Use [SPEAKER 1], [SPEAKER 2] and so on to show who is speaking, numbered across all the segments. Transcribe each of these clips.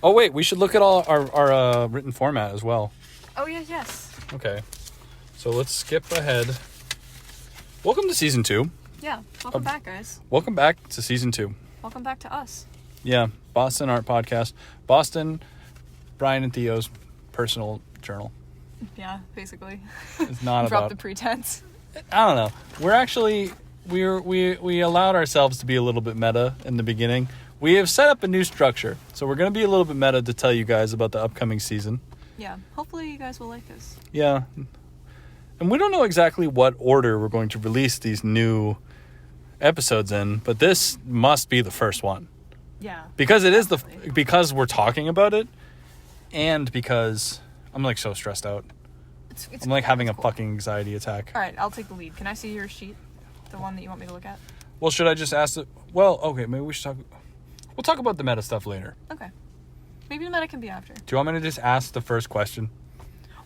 [SPEAKER 1] Oh, wait, we should look at all our written format as well.
[SPEAKER 2] Oh, yes.
[SPEAKER 1] Okay. So let's skip ahead. Welcome to Season 2.
[SPEAKER 2] Yeah, welcome back, guys.
[SPEAKER 1] Welcome back to Season 2.
[SPEAKER 2] Welcome back to us.
[SPEAKER 1] Yeah, Boston Art Podcast. Boston, Brian and Theo's personal journal.
[SPEAKER 2] Yeah, basically.
[SPEAKER 1] It's not
[SPEAKER 2] Drop
[SPEAKER 1] about...
[SPEAKER 2] the pretense.
[SPEAKER 1] I don't know. We're actually... We allowed ourselves to be a little bit meta in the beginning. We have set up a new structure. So we're going to be a little bit meta to tell you guys about the upcoming season.
[SPEAKER 2] Yeah, hopefully you guys will like this.
[SPEAKER 1] Yeah. And we don't know exactly what order we're going to release these new episodes in, but this must be the first one.
[SPEAKER 2] Yeah.
[SPEAKER 1] Because it definitely is because we're talking about it, and because I'm like so stressed out.
[SPEAKER 2] It's
[SPEAKER 1] I'm like having a
[SPEAKER 2] cool.
[SPEAKER 1] fucking anxiety attack.
[SPEAKER 2] All right, I'll take the lead. Can I see your sheet? The one that you want me to look at?
[SPEAKER 1] Well, should I just ask it? Well, okay, maybe we should talk. We'll talk about the meta stuff later.
[SPEAKER 2] Okay. Maybe the meta can be after.
[SPEAKER 1] Do you want me to just ask the first question?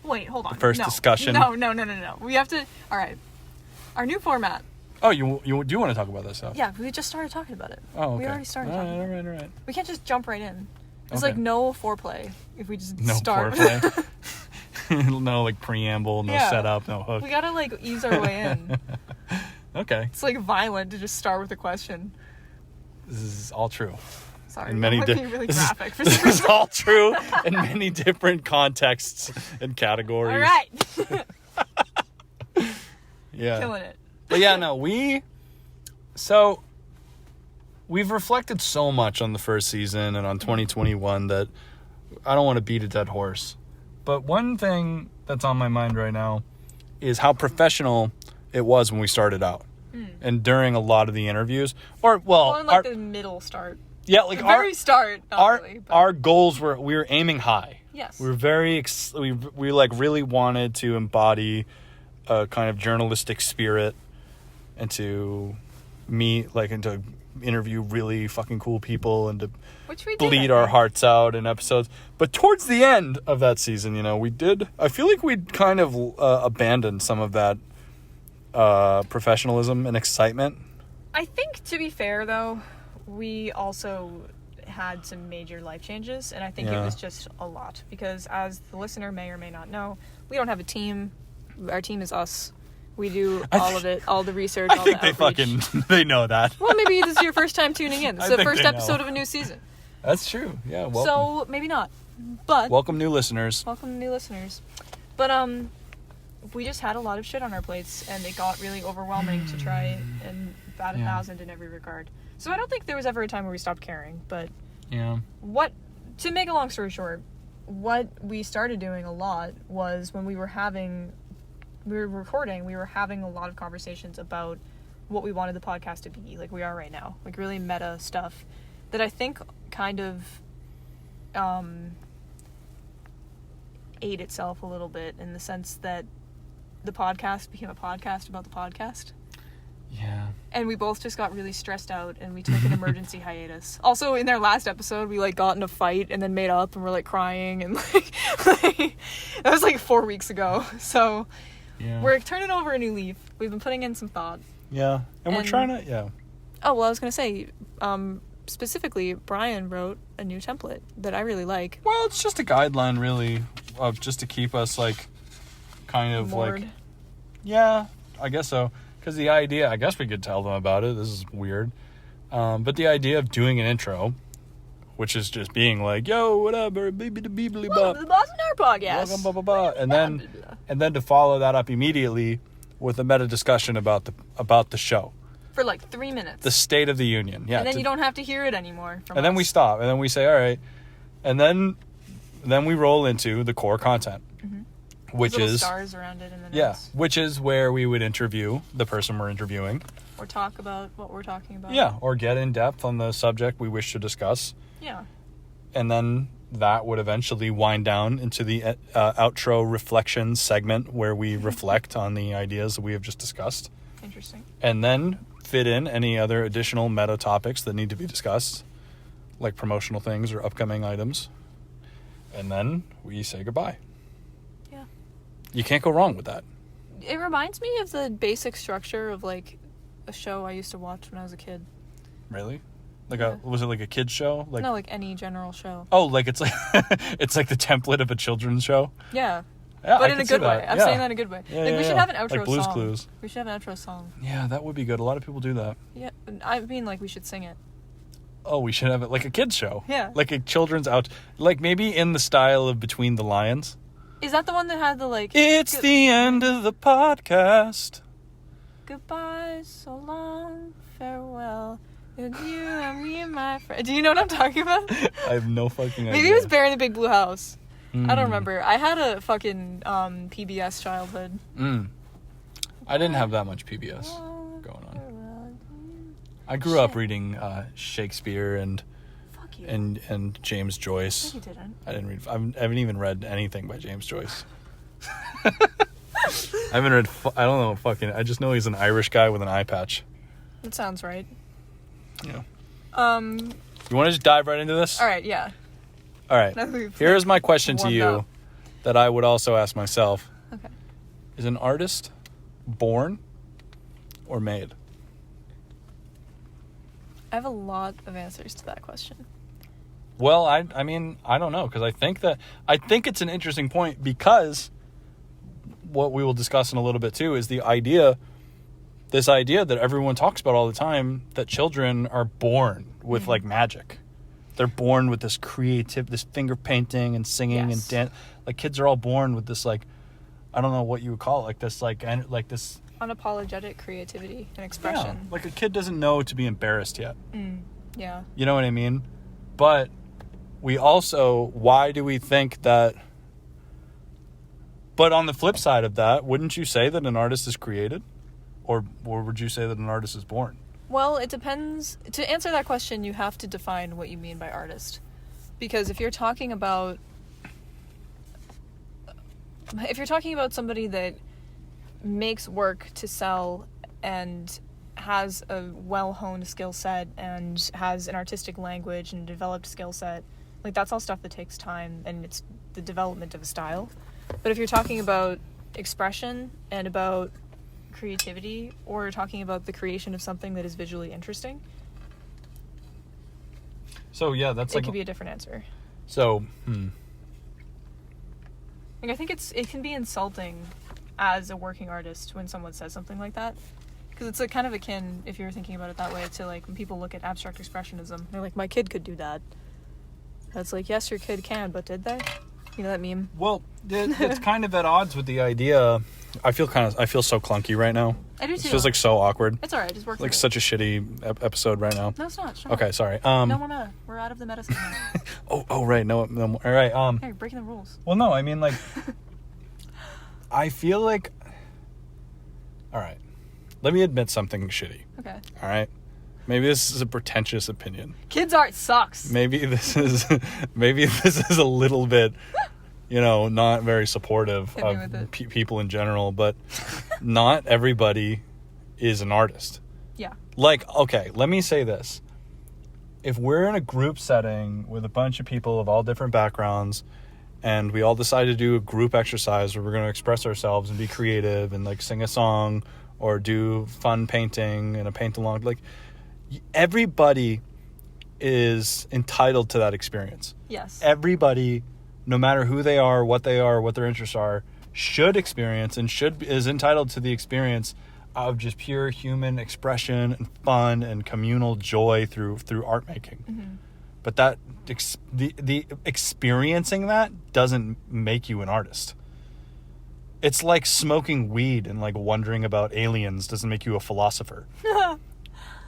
[SPEAKER 2] Wait, hold on.
[SPEAKER 1] The first discussion?
[SPEAKER 2] No. We have to... All right. Our new format.
[SPEAKER 1] Oh, you do want to talk about this stuff?
[SPEAKER 2] Yeah, we just started talking about it.
[SPEAKER 1] Oh, okay.
[SPEAKER 2] We already started talking about it.
[SPEAKER 1] All right.
[SPEAKER 2] We can't just jump right in. There's
[SPEAKER 1] Okay.
[SPEAKER 2] like no foreplay if we just
[SPEAKER 1] No
[SPEAKER 2] start.
[SPEAKER 1] foreplay. No like preamble, no
[SPEAKER 2] Yeah.
[SPEAKER 1] setup, no hook.
[SPEAKER 2] We gotta like ease our way in.
[SPEAKER 1] Okay.
[SPEAKER 2] It's like violent to just start with a question.
[SPEAKER 1] This is all true.
[SPEAKER 2] Sorry,
[SPEAKER 1] In many
[SPEAKER 2] that might be really
[SPEAKER 1] this is-
[SPEAKER 2] graphic. For
[SPEAKER 1] This
[SPEAKER 2] some
[SPEAKER 1] is
[SPEAKER 2] reason.
[SPEAKER 1] all true in many different contexts and categories.
[SPEAKER 2] All right.
[SPEAKER 1] Yeah.
[SPEAKER 2] Killing it.
[SPEAKER 1] But yeah, no, we've reflected so much on the first season and on 2021 that I don't want to beat a dead horse. But one thing that's on my mind right now is how professional it was when we started out. And during a lot of the interviews.
[SPEAKER 2] Well, in like the middle start.
[SPEAKER 1] Yeah, like
[SPEAKER 2] The very start, not really. But
[SPEAKER 1] our goals we were aiming high.
[SPEAKER 2] yes.
[SPEAKER 1] We were we like really wanted to embody a kind of journalistic spirit and to meet and to interview really fucking cool people and to
[SPEAKER 2] Which we did,
[SPEAKER 1] bleed
[SPEAKER 2] I
[SPEAKER 1] our
[SPEAKER 2] think.
[SPEAKER 1] hearts out in episodes. But towards the end of that season, I feel like we'd kind of abandoned some of that professionalism and excitement.
[SPEAKER 2] I think, to be fair, though, we also had some major life changes, and I think it was just a lot. Because as the listener may or may not know, we don't have a team. Our team is us. We do all of it, all the research,
[SPEAKER 1] I
[SPEAKER 2] all
[SPEAKER 1] think
[SPEAKER 2] the outreach.
[SPEAKER 1] they know that.
[SPEAKER 2] Well, maybe this is your first time tuning in. It's
[SPEAKER 1] I
[SPEAKER 2] the
[SPEAKER 1] think
[SPEAKER 2] first
[SPEAKER 1] they know.
[SPEAKER 2] episode of a new season.
[SPEAKER 1] That's true. Yeah, welcome.
[SPEAKER 2] So, maybe not. But
[SPEAKER 1] Welcome new listeners.
[SPEAKER 2] welcome new listeners. But we just had a lot of shit on our plates, and it got really overwhelming to try and bat 1,000 in every regard. So I don't think there was ever a time where we stopped caring. But
[SPEAKER 1] Yeah.
[SPEAKER 2] to make a long story short, what we started doing a lot was when we were recording, we were having a lot of conversations about what we wanted the podcast to be, like we are right now, like really meta stuff that I think kind of ate itself a little bit, in the sense that the podcast became a podcast about the podcast.
[SPEAKER 1] Yeah.
[SPEAKER 2] And we both just got really stressed out, and we took an emergency hiatus. Also, in their last episode, we got in a fight and then made up, and we're crying, and that was 4 weeks ago. So
[SPEAKER 1] Yeah.
[SPEAKER 2] we're turning over a new leaf. We've been putting in some thought.
[SPEAKER 1] Yeah. And we're trying to, yeah.
[SPEAKER 2] Oh, well, I was gonna say, specifically, Brian wrote a new template that I really like.
[SPEAKER 1] Well, it's just a guideline, really, of just to keep us, kind of,
[SPEAKER 2] Moored.
[SPEAKER 1] yeah, I guess so. Because the idea, I guess we could tell them about it. This is weird. But the idea of doing an intro, which is just being yo, whatever, beebly
[SPEAKER 2] Welcome to the Boston Art Podcast.
[SPEAKER 1] welcome, blah, blah, blah. And then to follow that up immediately with a meta discussion about the show.
[SPEAKER 2] For 3 minutes.
[SPEAKER 1] The State of the Union. Yeah.
[SPEAKER 2] And then you don't have to hear it anymore from
[SPEAKER 1] And then
[SPEAKER 2] us.
[SPEAKER 1] we stop. And then we say, all right. And then we roll into the core content. Which
[SPEAKER 2] Little
[SPEAKER 1] is
[SPEAKER 2] stars around it in the notes.
[SPEAKER 1] which is where we would interview the person we're interviewing.
[SPEAKER 2] Or talk about what we're talking about.
[SPEAKER 1] Yeah, or get in depth on the subject we wish to discuss.
[SPEAKER 2] Yeah.
[SPEAKER 1] And then that would eventually wind down into the outro reflection segment where we reflect on the ideas that we have just discussed.
[SPEAKER 2] Interesting.
[SPEAKER 1] And then fit in any other additional meta topics that need to be discussed, like promotional things or upcoming items. And then we say goodbye.
[SPEAKER 2] Yeah.
[SPEAKER 1] You can't go wrong with that.
[SPEAKER 2] It reminds me of the basic structure of a show I used to watch when I was a kid.
[SPEAKER 1] Really? Was it like a kid's show? Like
[SPEAKER 2] no, like any general show.
[SPEAKER 1] Oh, like it's like it's like the template of a children's show.
[SPEAKER 2] Yeah.
[SPEAKER 1] Yeah,
[SPEAKER 2] but in a good way. I'm saying that in a good way.
[SPEAKER 1] Yeah,
[SPEAKER 2] like we should have an outro
[SPEAKER 1] like Blue's
[SPEAKER 2] song.
[SPEAKER 1] Clues.
[SPEAKER 2] We should have an outro song.
[SPEAKER 1] Yeah, that would be good. A lot of people do that.
[SPEAKER 2] Yeah, I mean, like we should sing it.
[SPEAKER 1] Oh, we should have it like a kid's show.
[SPEAKER 2] Yeah.
[SPEAKER 1] Like a children's like maybe in the style of Between the Lions.
[SPEAKER 2] Is that the one that had the like?
[SPEAKER 1] It's the end of the podcast.
[SPEAKER 2] Goodbye, so long, farewell. And you and me and my friend. Do you know what I'm talking about?
[SPEAKER 1] I have no fucking idea.
[SPEAKER 2] Maybe it was Bear in the Big Blue House. I don't remember. I had a fucking PBS childhood.
[SPEAKER 1] I didn't have that much PBS going on. I grew up reading Shakespeare and James Joyce.
[SPEAKER 2] No, you didn't.
[SPEAKER 1] I didn't read. I haven't even read anything by James Joyce. I haven't read. I don't know. Fucking. I just know he's an Irish guy with an eye patch.
[SPEAKER 2] That sounds right.
[SPEAKER 1] Yeah. You want to just dive right into this?
[SPEAKER 2] All right. Yeah.
[SPEAKER 1] All right. Here's my question to you
[SPEAKER 2] up.
[SPEAKER 1] that I would also ask myself.
[SPEAKER 2] Okay.
[SPEAKER 1] Is an artist born or made?
[SPEAKER 2] I have a lot of answers to that question.
[SPEAKER 1] Well, I mean, I don't know, because I think it's an interesting point, because what we will discuss in a little bit too is this idea that everyone talks about all the time, that children are born with like magic. They're born with this this finger painting and singing and dance. Like kids are all born with this, like, I don't know what you would call it, like this, like this
[SPEAKER 2] unapologetic creativity and expression.
[SPEAKER 1] Yeah, like a kid doesn't know to be embarrassed yet.
[SPEAKER 2] Yeah.
[SPEAKER 1] You know what I mean? But we also, why do we think that? But on the flip side of that, wouldn't you say that an artist is created? Or would you say that an artist is born?
[SPEAKER 2] Well, it depends. To answer that question, you have to define what you mean by artist. Because if you're talking about somebody that makes work to sell and has a well-honed skill set and has an artistic language and developed skill set, like that's all stuff that takes time, and it's the development of a style. But if you're talking about expression and about creativity, or talking about the creation of something that is visually interesting,
[SPEAKER 1] so yeah, that's like,
[SPEAKER 2] it could be a different answer.
[SPEAKER 1] So
[SPEAKER 2] like, I think it can be insulting as a working artist when someone says something like that, because it's like kind of akin, if you're thinking about it that way, to like when people look at abstract expressionism, they're like, my kid could do that. That's like, yes, your kid can, but did they? You know that meme? Well,
[SPEAKER 1] it's kind of at odds with the idea. I feel so clunky right now.
[SPEAKER 2] I do too.
[SPEAKER 1] It feels like so awkward.
[SPEAKER 2] It's alright, just work
[SPEAKER 1] like
[SPEAKER 2] through
[SPEAKER 1] such a shitty episode right now.
[SPEAKER 2] No, it's not. Shut
[SPEAKER 1] okay,
[SPEAKER 2] up.
[SPEAKER 1] Sorry.
[SPEAKER 2] No more meta. We're out of the meta segment.
[SPEAKER 1] oh, right. No more. All right.
[SPEAKER 2] Hey, you're breaking the rules.
[SPEAKER 1] Well, no, I mean, like, I feel like, all right, let me admit something shitty.
[SPEAKER 2] Okay.
[SPEAKER 1] All right. Maybe this is a pretentious opinion.
[SPEAKER 2] Kids art sucks.
[SPEAKER 1] Maybe this is a little bit, not very supportive of people in general, but not everybody is an artist.
[SPEAKER 2] Yeah.
[SPEAKER 1] Like, okay, let me say this. If we're in a group setting with a bunch of people of all different backgrounds, and we all decide to do a group exercise where we're going to express ourselves and be creative and like sing a song or do fun painting and a paint along, like, everybody is entitled to that experience.
[SPEAKER 2] Yes.
[SPEAKER 1] Everybody, no matter who they are, what their interests are, should experience and is entitled to the experience of just pure human expression and fun and communal joy through art making. Mm-hmm. But that the experiencing that doesn't make you an artist. It's like smoking weed and like wondering about aliens doesn't make you a philosopher.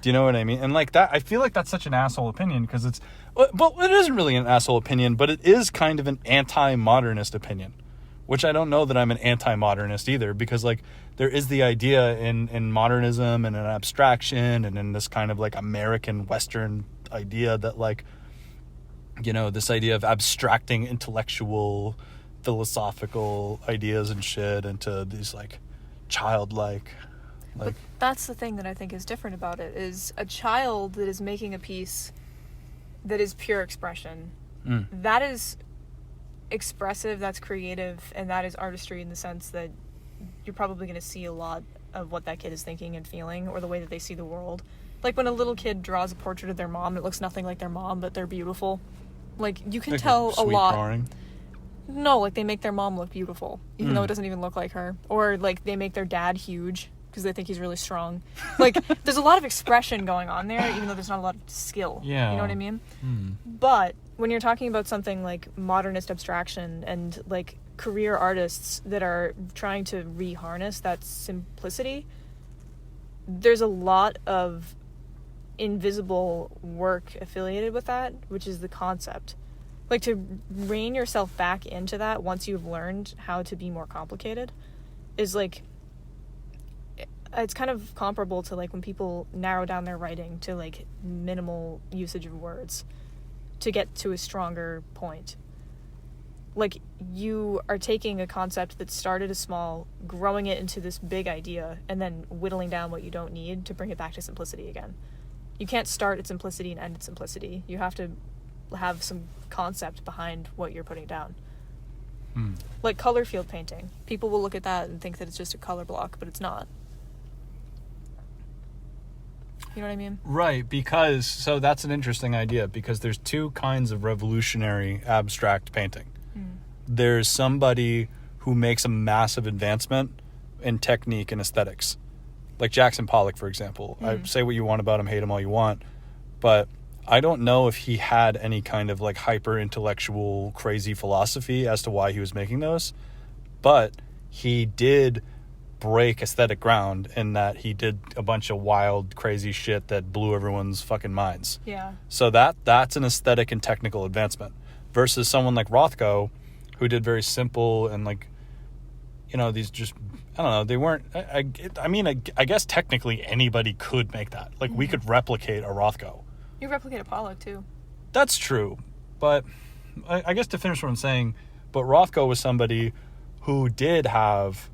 [SPEAKER 1] Do you know what I mean? And like that, I feel like that's such an asshole opinion, because it isn't really an asshole opinion, but it is kind of an anti-modernist opinion, which I don't know that I'm an anti-modernist either, because like there is the idea in modernism and in abstraction and in this kind of like American Western idea that like, this idea of abstracting intellectual, philosophical ideas and shit into these like childlike.
[SPEAKER 2] But that's the thing that I think is different about it, is a child that is making a piece that is pure expression. That is expressive, that's creative, and that is artistry in the sense that you're probably going to see a lot of what that kid is thinking and feeling, or the way that they see the world. Like when a little kid draws a portrait of their mom, it looks nothing like their mom, but they're beautiful. Like, you can
[SPEAKER 1] Like
[SPEAKER 2] tell a
[SPEAKER 1] sweet
[SPEAKER 2] lot.
[SPEAKER 1] drawing.
[SPEAKER 2] No, like they make their mom look beautiful, even though it doesn't even look like her. Or like they make their dad huge because they think he's really strong. Like, there's a lot of expression going on there, even though there's not a lot of skill.
[SPEAKER 1] Yeah.
[SPEAKER 2] You know what I mean? But when you're talking about something like modernist abstraction and like career artists that are trying to re-harness that simplicity, there's a lot of invisible work affiliated with that, which is the concept. Like, to rein yourself back into that once you've learned how to be more complicated is like, it's kind of comparable to like when people narrow down their writing to like minimal usage of words to get to a stronger point. Like, you are taking a concept that started as small, growing it into this big idea, and then whittling down what you don't need to bring it back to simplicity again. You can't start at simplicity and end at simplicity. You have to have some concept behind what you're putting down. Like color field painting. People will look at that and think that it's just a color block, but it's not. You know what I mean?
[SPEAKER 1] Right, because, so that's an interesting idea, because there's two kinds of revolutionary abstract painting. There's somebody who makes a massive advancement in technique and aesthetics. Like Jackson Pollock, for example. I say what you want about him, hate him all you want, but I don't know if he had any kind of like hyper intellectual crazy philosophy as to why he was making those, but he did break aesthetic ground in that he did a bunch of wild crazy shit that blew everyone's fucking minds.
[SPEAKER 2] Yeah.
[SPEAKER 1] So that's an aesthetic and technical advancement versus someone like Rothko, who did very simple and like, you know, these just, I don't know, they weren't, I guess technically anybody could make that. Like, we could replicate a Rothko.
[SPEAKER 2] You replicate a Pollock, too.
[SPEAKER 1] That's true. But I guess to finish what I'm saying, but Rothko was somebody who did have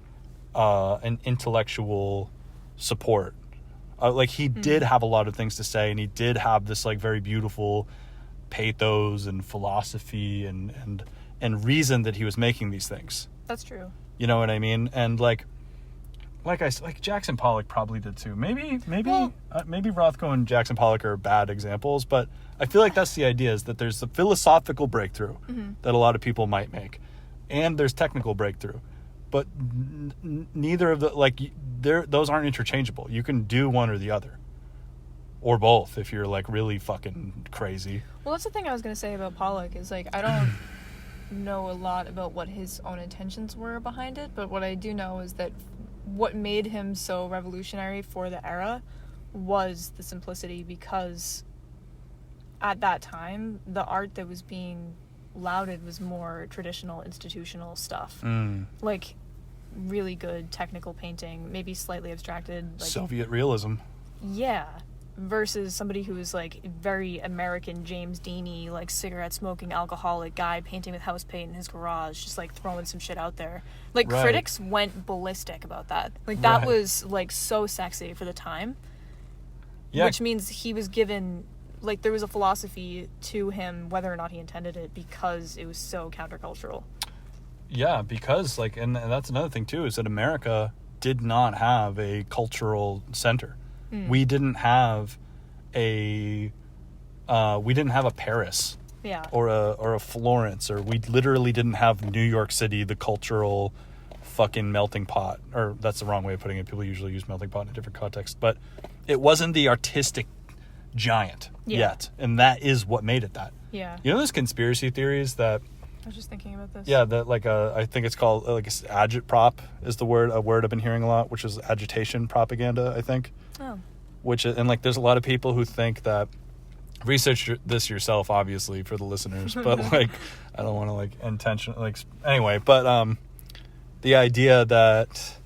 [SPEAKER 1] an intellectual support. Like, he did have a lot of things to say, and he did have this, like, very beautiful pathos and philosophy and reason that he was making these things.
[SPEAKER 2] That's true.
[SPEAKER 1] You know what I mean? And like Jackson Pollock probably did too. Maybe Rothko and Jackson Pollock are bad examples, but I feel like that's the idea, is that there's a philosophical breakthrough that a lot of people might make, and there's technical breakthrough, but neither of the those aren't interchangeable. You can do one or the other, or both if you're like really fucking crazy.
[SPEAKER 2] Well, that's the thing I was gonna say about Pollock is like, I don't know a lot about what his own intentions were behind it, but what I do know is that what made him so revolutionary for the era was the simplicity, because at that time the art that was being lauded was more traditional institutional stuff, like really good technical painting, maybe slightly abstracted, like
[SPEAKER 1] Soviet realism,
[SPEAKER 2] versus somebody who was like very American James Deany, like cigarette smoking alcoholic guy painting with house paint in his garage, just like throwing some shit out there. Like, critics went ballistic about that. Like, that was like so sexy for the time. Which means he was given, like, there was a philosophy to him, whether or not he intended it, because it was so countercultural.
[SPEAKER 1] Yeah, because like, and that's another thing too, is that America did not have a cultural center. We didn't have a Paris, or a Florence, or we literally didn't have New York City, the cultural fucking melting pot. Or that's the wrong way of putting it. People usually use melting pot in a different context, but it wasn't the artistic giant yet, and that is what made it that.
[SPEAKER 2] Yeah.
[SPEAKER 1] You know, those conspiracy theories that.
[SPEAKER 2] I was just thinking about this.
[SPEAKER 1] Yeah, that like I think it's called like agitprop is a word I've been hearing a lot, which is agitation propaganda, I think. Oh. Which, and like, there's a lot of people who think that, research this yourself, obviously, for the listeners, but like, I don't want to like intention, like, anyway, but the idea that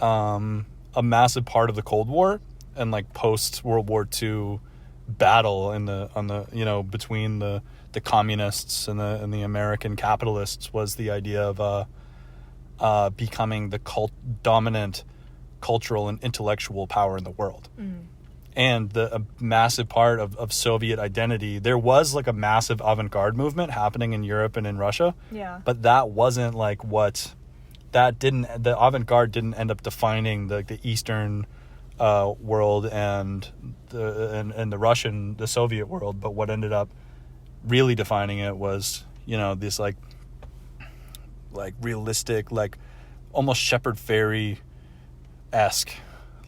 [SPEAKER 1] a massive part of the Cold War and like post World War II battle on the you know, between the communists and the American capitalists was the idea of becoming the dominant cultural and intellectual power in the world. And a massive part of Soviet identity, there was like a massive avant-garde movement happening in Europe and in Russia, but that wasn't like the avant-garde didn't end up defining the Eastern world and the Soviet world, but what ended up really defining it was, you know, this like realistic, like almost Shepard Fairey-esque,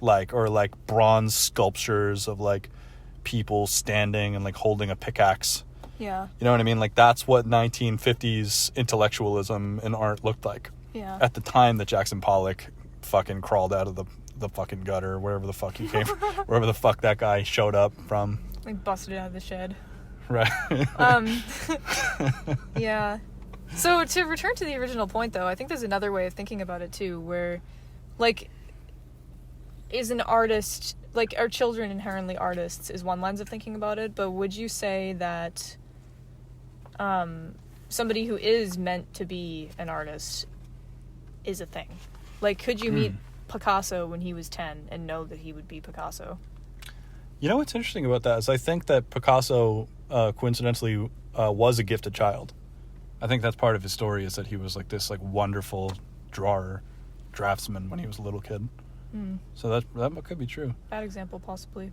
[SPEAKER 1] like, or like bronze sculptures of like people standing and like holding a pickaxe.
[SPEAKER 2] Yeah.
[SPEAKER 1] You know what I mean? Like that's what 1950s intellectualism in art looked like.
[SPEAKER 2] Yeah.
[SPEAKER 1] At the time that Jackson Pollock fucking crawled out of the fucking gutter, wherever the fuck he came from, wherever the fuck that guy showed up from.
[SPEAKER 2] Like busted out of the shed.
[SPEAKER 1] Right.
[SPEAKER 2] Yeah. So to return to the original point, though, I think there's another way of thinking about it too, where, like, is an artist, like, are children inherently artists is one lens of thinking about it, but would you say that somebody who is meant to be an artist is a thing? Like, could you meet Picasso when he was 10 and know that he would be Picasso?
[SPEAKER 1] You know what's interesting about that is I think that Picasso coincidentally was a gifted child. I think that's part of his story, is that he was like this like wonderful draftsman when he was a little kid. So that could be true.
[SPEAKER 2] Bad example, possibly.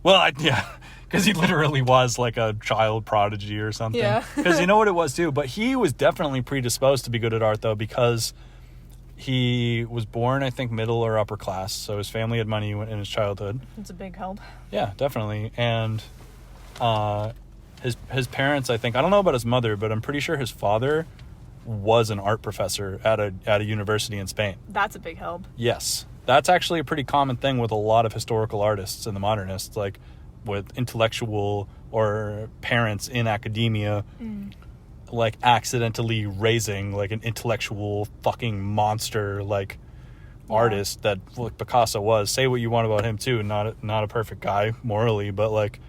[SPEAKER 1] Well, yeah, because he literally was like a child prodigy or something.
[SPEAKER 2] Yeah.
[SPEAKER 1] Because you know what it was too, but he was definitely predisposed to be good at art though, because he was born, I think, middle or upper class, so his family had money in his childhood.
[SPEAKER 2] It's a big help.
[SPEAKER 1] Yeah, definitely. And his parents, I think, I don't know about his mother, but I'm pretty sure his father was an art professor at a university in Spain.
[SPEAKER 2] That's a big help.
[SPEAKER 1] Yes. That's actually a pretty common thing with a lot of historical artists and the modernists, like with intellectual or parents in academia, like accidentally raising like an intellectual fucking monster like artist that like Picasso was. Say what you want about him too, not a perfect guy morally, but like,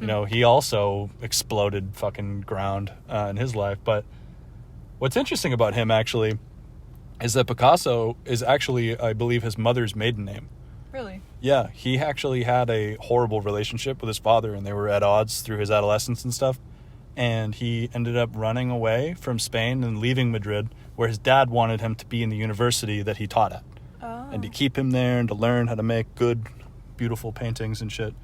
[SPEAKER 1] you know, he also exploded fucking ground in his life. But what's interesting about him actually is that Picasso is actually, I believe, his mother's maiden name.
[SPEAKER 2] Really?
[SPEAKER 1] Yeah, he actually had a horrible relationship with his father, and they were at odds through his adolescence and stuff. And he ended up running away from Spain and leaving Madrid, where his dad wanted him to be in the university that he taught at.
[SPEAKER 2] Oh.
[SPEAKER 1] And to keep him there and to learn how to make good, beautiful paintings and shit.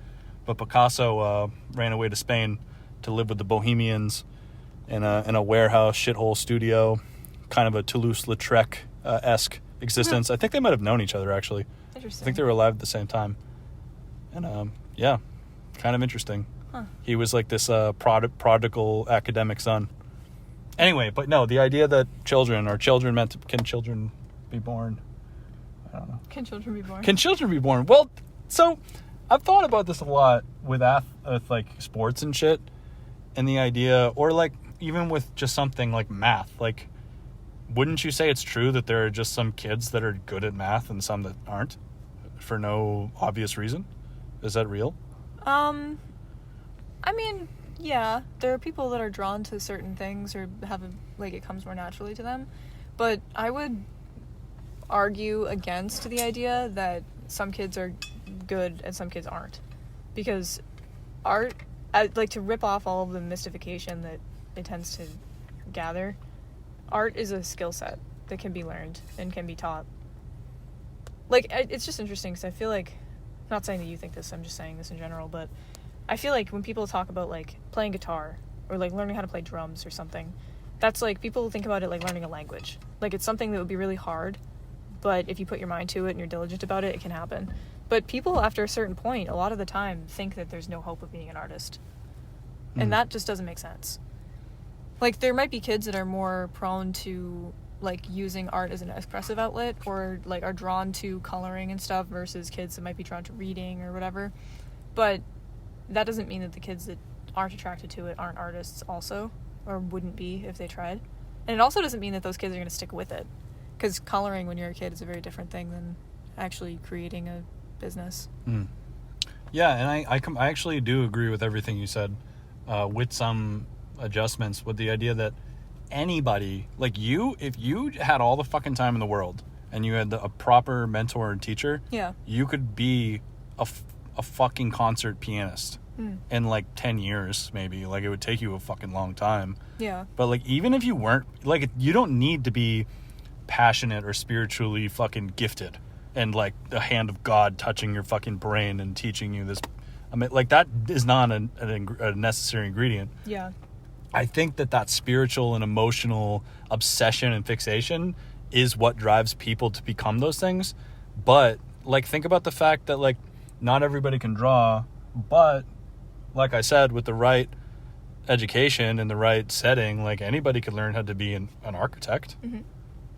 [SPEAKER 1] But Picasso ran away to Spain to live with the Bohemians in a warehouse shithole studio, kind of a Toulouse-Lautrec-esque existence. I think they might have known each other, actually.
[SPEAKER 2] Interesting.
[SPEAKER 1] I think they were alive at the same time. And, yeah, kind of interesting.
[SPEAKER 2] Huh.
[SPEAKER 1] He was like this prodigal academic son. Anyway, but no, the idea that can children be born? I don't know.
[SPEAKER 2] Can children be born?
[SPEAKER 1] Can children be born? Well, so I've thought about this a lot with like sports and shit, and the idea, or like even with just something like math. Like, wouldn't you say it's true that there are just some kids that are good at math and some that aren't, for no obvious reason? Is that real?
[SPEAKER 2] I mean, yeah, there are people that are drawn to certain things or it comes more naturally to them. But I would argue against the idea that some kids are good and some kids aren't. Because art, to rip off all of the mystification that it tends to gather, art is a skill set that can be learned and can be taught. Like, it's just interesting because I feel like, not saying that you think this, I'm just saying this in general, but I feel like when people talk about, like, playing guitar or, like, learning how to play drums or something, that's, like, people think about it like learning a language. Like, it's something that would be really hard, but if you put your mind to it and you're diligent about it, it can happen. But people, after a certain point, a lot of the time, think that there's no hope of being an artist. And that just doesn't make sense. Like, there might be kids that are more prone to, like, using art as an expressive outlet or, like, are drawn to coloring and stuff versus kids that might be drawn to reading or whatever. But that doesn't mean that the kids that aren't attracted to it aren't artists also, or wouldn't be if they tried. And it also doesn't mean that those kids are going to stick with it. Because coloring when you're a kid is a very different thing than actually creating a business.
[SPEAKER 1] Yeah, and I actually do agree with everything you said, with some adjustments, with the idea that anybody, like you, if you had all the fucking time in the world and you had a proper mentor and teacher, you could be a fucking concert pianist in like 10 years maybe. Like, it would take you a fucking long time.
[SPEAKER 2] Yeah.
[SPEAKER 1] But like, even if you weren't, like, you don't need to be passionate or spiritually fucking gifted and like the hand of God touching your fucking brain and teaching you this. I mean, like, that is not a necessary ingredient.
[SPEAKER 2] Yeah.
[SPEAKER 1] I think that spiritual and emotional obsession and fixation is what drives people to become those things. But, like, think about the fact that, like, not everybody can draw, but, like I said, with the right education and the right setting, like, anybody could learn how to be an architect. Mm-hmm.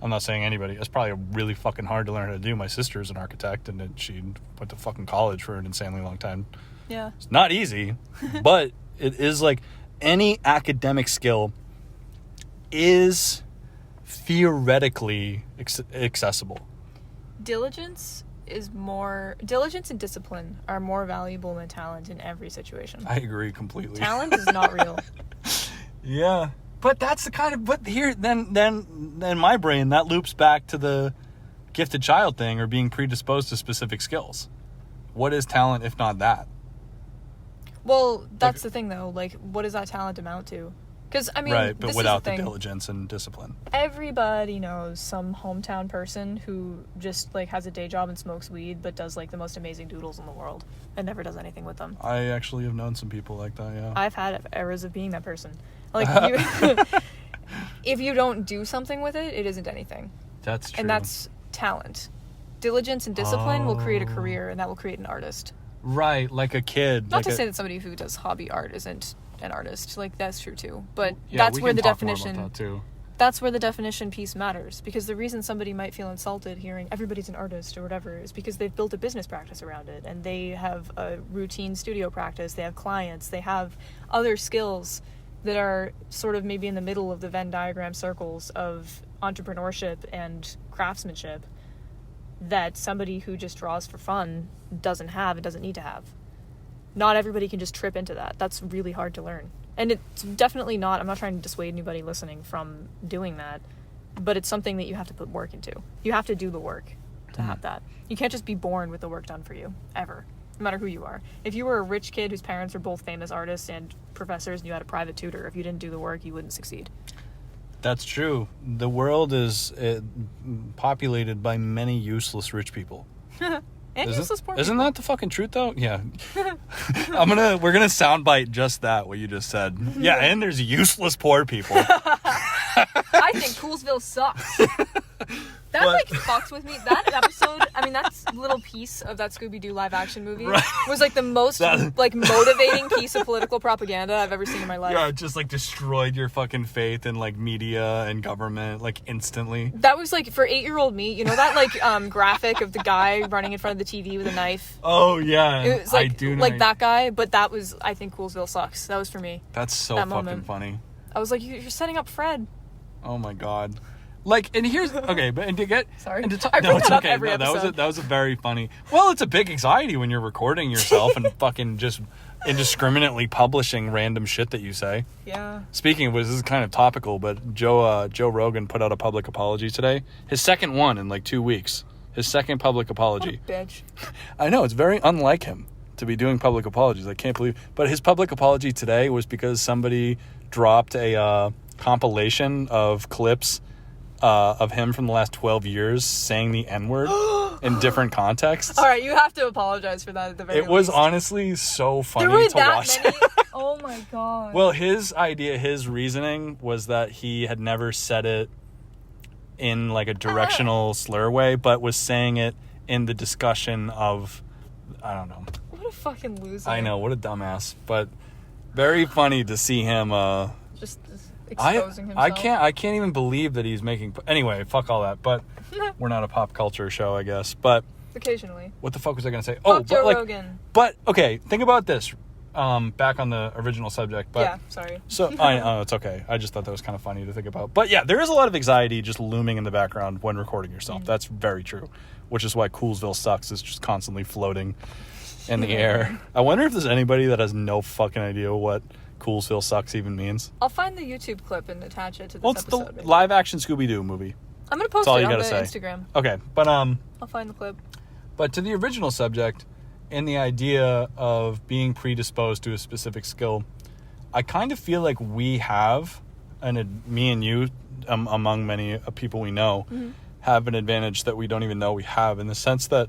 [SPEAKER 1] I'm not saying anybody. It's probably really fucking hard to learn how to do. My sister's an architect, and she went to fucking college for an insanely long time.
[SPEAKER 2] Yeah.
[SPEAKER 1] It's not easy, but it is, like, any academic skill is theoretically accessible.
[SPEAKER 2] Diligence and discipline are more valuable than talent in every situation.
[SPEAKER 1] I agree completely.
[SPEAKER 2] Talent is not real.
[SPEAKER 1] Yeah. But that's the kind of, but here, then my brain, that loops back to the gifted child thing or being predisposed to specific skills. What is talent if not that?
[SPEAKER 2] Well, that's the thing, though. Like, what does that talent amount to? Because, I mean,
[SPEAKER 1] right, but
[SPEAKER 2] this
[SPEAKER 1] without
[SPEAKER 2] is the
[SPEAKER 1] the diligence and discipline.
[SPEAKER 2] Everybody knows some hometown person who just, like, has a day job and smokes weed, but does, like, the most amazing doodles in the world and never does anything with them.
[SPEAKER 1] I actually have known some people like that, yeah.
[SPEAKER 2] I've had eras of being that person. Like, if you don't do something with it, it isn't anything.
[SPEAKER 1] That's true.
[SPEAKER 2] And that's talent. Diligence and discipline will create a career, and that will create an artist.
[SPEAKER 1] Right, like a kid.
[SPEAKER 2] Not
[SPEAKER 1] like
[SPEAKER 2] to say that somebody who does hobby art isn't an artist. Like, that's true too. But
[SPEAKER 1] yeah,
[SPEAKER 2] that's where the definition.
[SPEAKER 1] More about that too.
[SPEAKER 2] That's where the definition piece matters, because the reason somebody might feel insulted hearing everybody's an artist or whatever is because they've built a business practice around it, and they have a routine studio practice, they have clients, they have other skills that are sort of maybe in the middle of the Venn diagram circles of entrepreneurship and craftsmanship that somebody who just draws for fun doesn't have and doesn't need to have. Not everybody can just trip into that. That's really hard to learn. And it's definitely not, I'm not trying to dissuade anybody listening from doing that, but it's something that you have to put work into. You have to do the work to have that. You can't just be born with the work done for you, ever, no matter who you are. If you were a rich kid whose parents were both famous artists and professors and you had a private tutor, if you didn't do the work, you wouldn't succeed.
[SPEAKER 1] That's true. The world is populated by many useless rich people.
[SPEAKER 2] And useless poor people.
[SPEAKER 1] Isn't that the fucking truth, though? Yeah. We're gonna soundbite just that, what you just said. Yeah, and there's useless poor people.
[SPEAKER 2] I think Coolsville sucks. That, like, fucks with me. That episode, I mean, that little piece of that Scooby-Doo live-action movie was, like, the most, like, motivating piece of political propaganda I've ever seen in my life.
[SPEAKER 1] Yeah, it just, like, destroyed your fucking faith in, like, media and government, like, instantly.
[SPEAKER 2] That was, like, for 8-year-old me, you know that, like, graphic of the guy running in front of the TV with a knife?
[SPEAKER 1] Oh, yeah.
[SPEAKER 2] It was, like, that guy, but that was, I think Coolsville sucks. That was for me.
[SPEAKER 1] That's so
[SPEAKER 2] that
[SPEAKER 1] fucking
[SPEAKER 2] moment.
[SPEAKER 1] Funny.
[SPEAKER 2] I was like, you're setting up Fred.
[SPEAKER 1] Oh, my God. Like, and here's okay, but and to get
[SPEAKER 2] sorry,
[SPEAKER 1] and to
[SPEAKER 2] I bring that up
[SPEAKER 1] okay.
[SPEAKER 2] every episode.
[SPEAKER 1] That was a very funny. Well, it's a big anxiety when you're recording yourself and fucking just indiscriminately publishing random shit that you say.
[SPEAKER 2] Yeah.
[SPEAKER 1] Speaking of which, this is kind of topical, but Joe Rogan put out a public apology today. His second one in like 2 weeks. His second public apology.
[SPEAKER 2] What a bitch.
[SPEAKER 1] I know, it's very unlike him to be doing public apologies. I can't believe. But his public apology today was because somebody dropped a compilation of clips of him from the last 12 years saying the N-word in different contexts.
[SPEAKER 2] All right, you have to apologize for that at the very least.
[SPEAKER 1] It was honestly so funny
[SPEAKER 2] to watch.
[SPEAKER 1] Many?
[SPEAKER 2] Oh my God.
[SPEAKER 1] Well, his reasoning was that he had never said it in like a directional slur way, but was saying it in the discussion of, I don't know.
[SPEAKER 2] What a fucking loser.
[SPEAKER 1] I know, what a dumbass. But very funny to see him
[SPEAKER 2] just exposing himself.
[SPEAKER 1] I can't even believe that he's making. Anyway, fuck all that. But we're not a pop culture show, I guess. But
[SPEAKER 2] occasionally.
[SPEAKER 1] What the fuck was I gonna say?
[SPEAKER 2] Fuck Joe Rogan.
[SPEAKER 1] But okay, think about this. Back on the original subject. But
[SPEAKER 2] yeah, sorry.
[SPEAKER 1] So it's okay. I just thought that was kind of funny to think about. But yeah, there is a lot of anxiety just looming in the background when recording yourself. That's very true. Which is why Coolsville Sucks is just constantly floating in the air. I wonder if there's anybody that has no fucking idea what Coolsville Sucks even means.
[SPEAKER 2] I'll find the YouTube clip and attach it to this episode.
[SPEAKER 1] It's the live action Scooby-Doo movie.
[SPEAKER 2] I'm gonna post it on the Instagram.
[SPEAKER 1] Okay, but
[SPEAKER 2] I'll find the clip.
[SPEAKER 1] But to the original subject, and the idea of being predisposed to a specific skill, I kind of feel like we have, and me and you, among many people we know, have an advantage that we don't even know we have, in the sense that,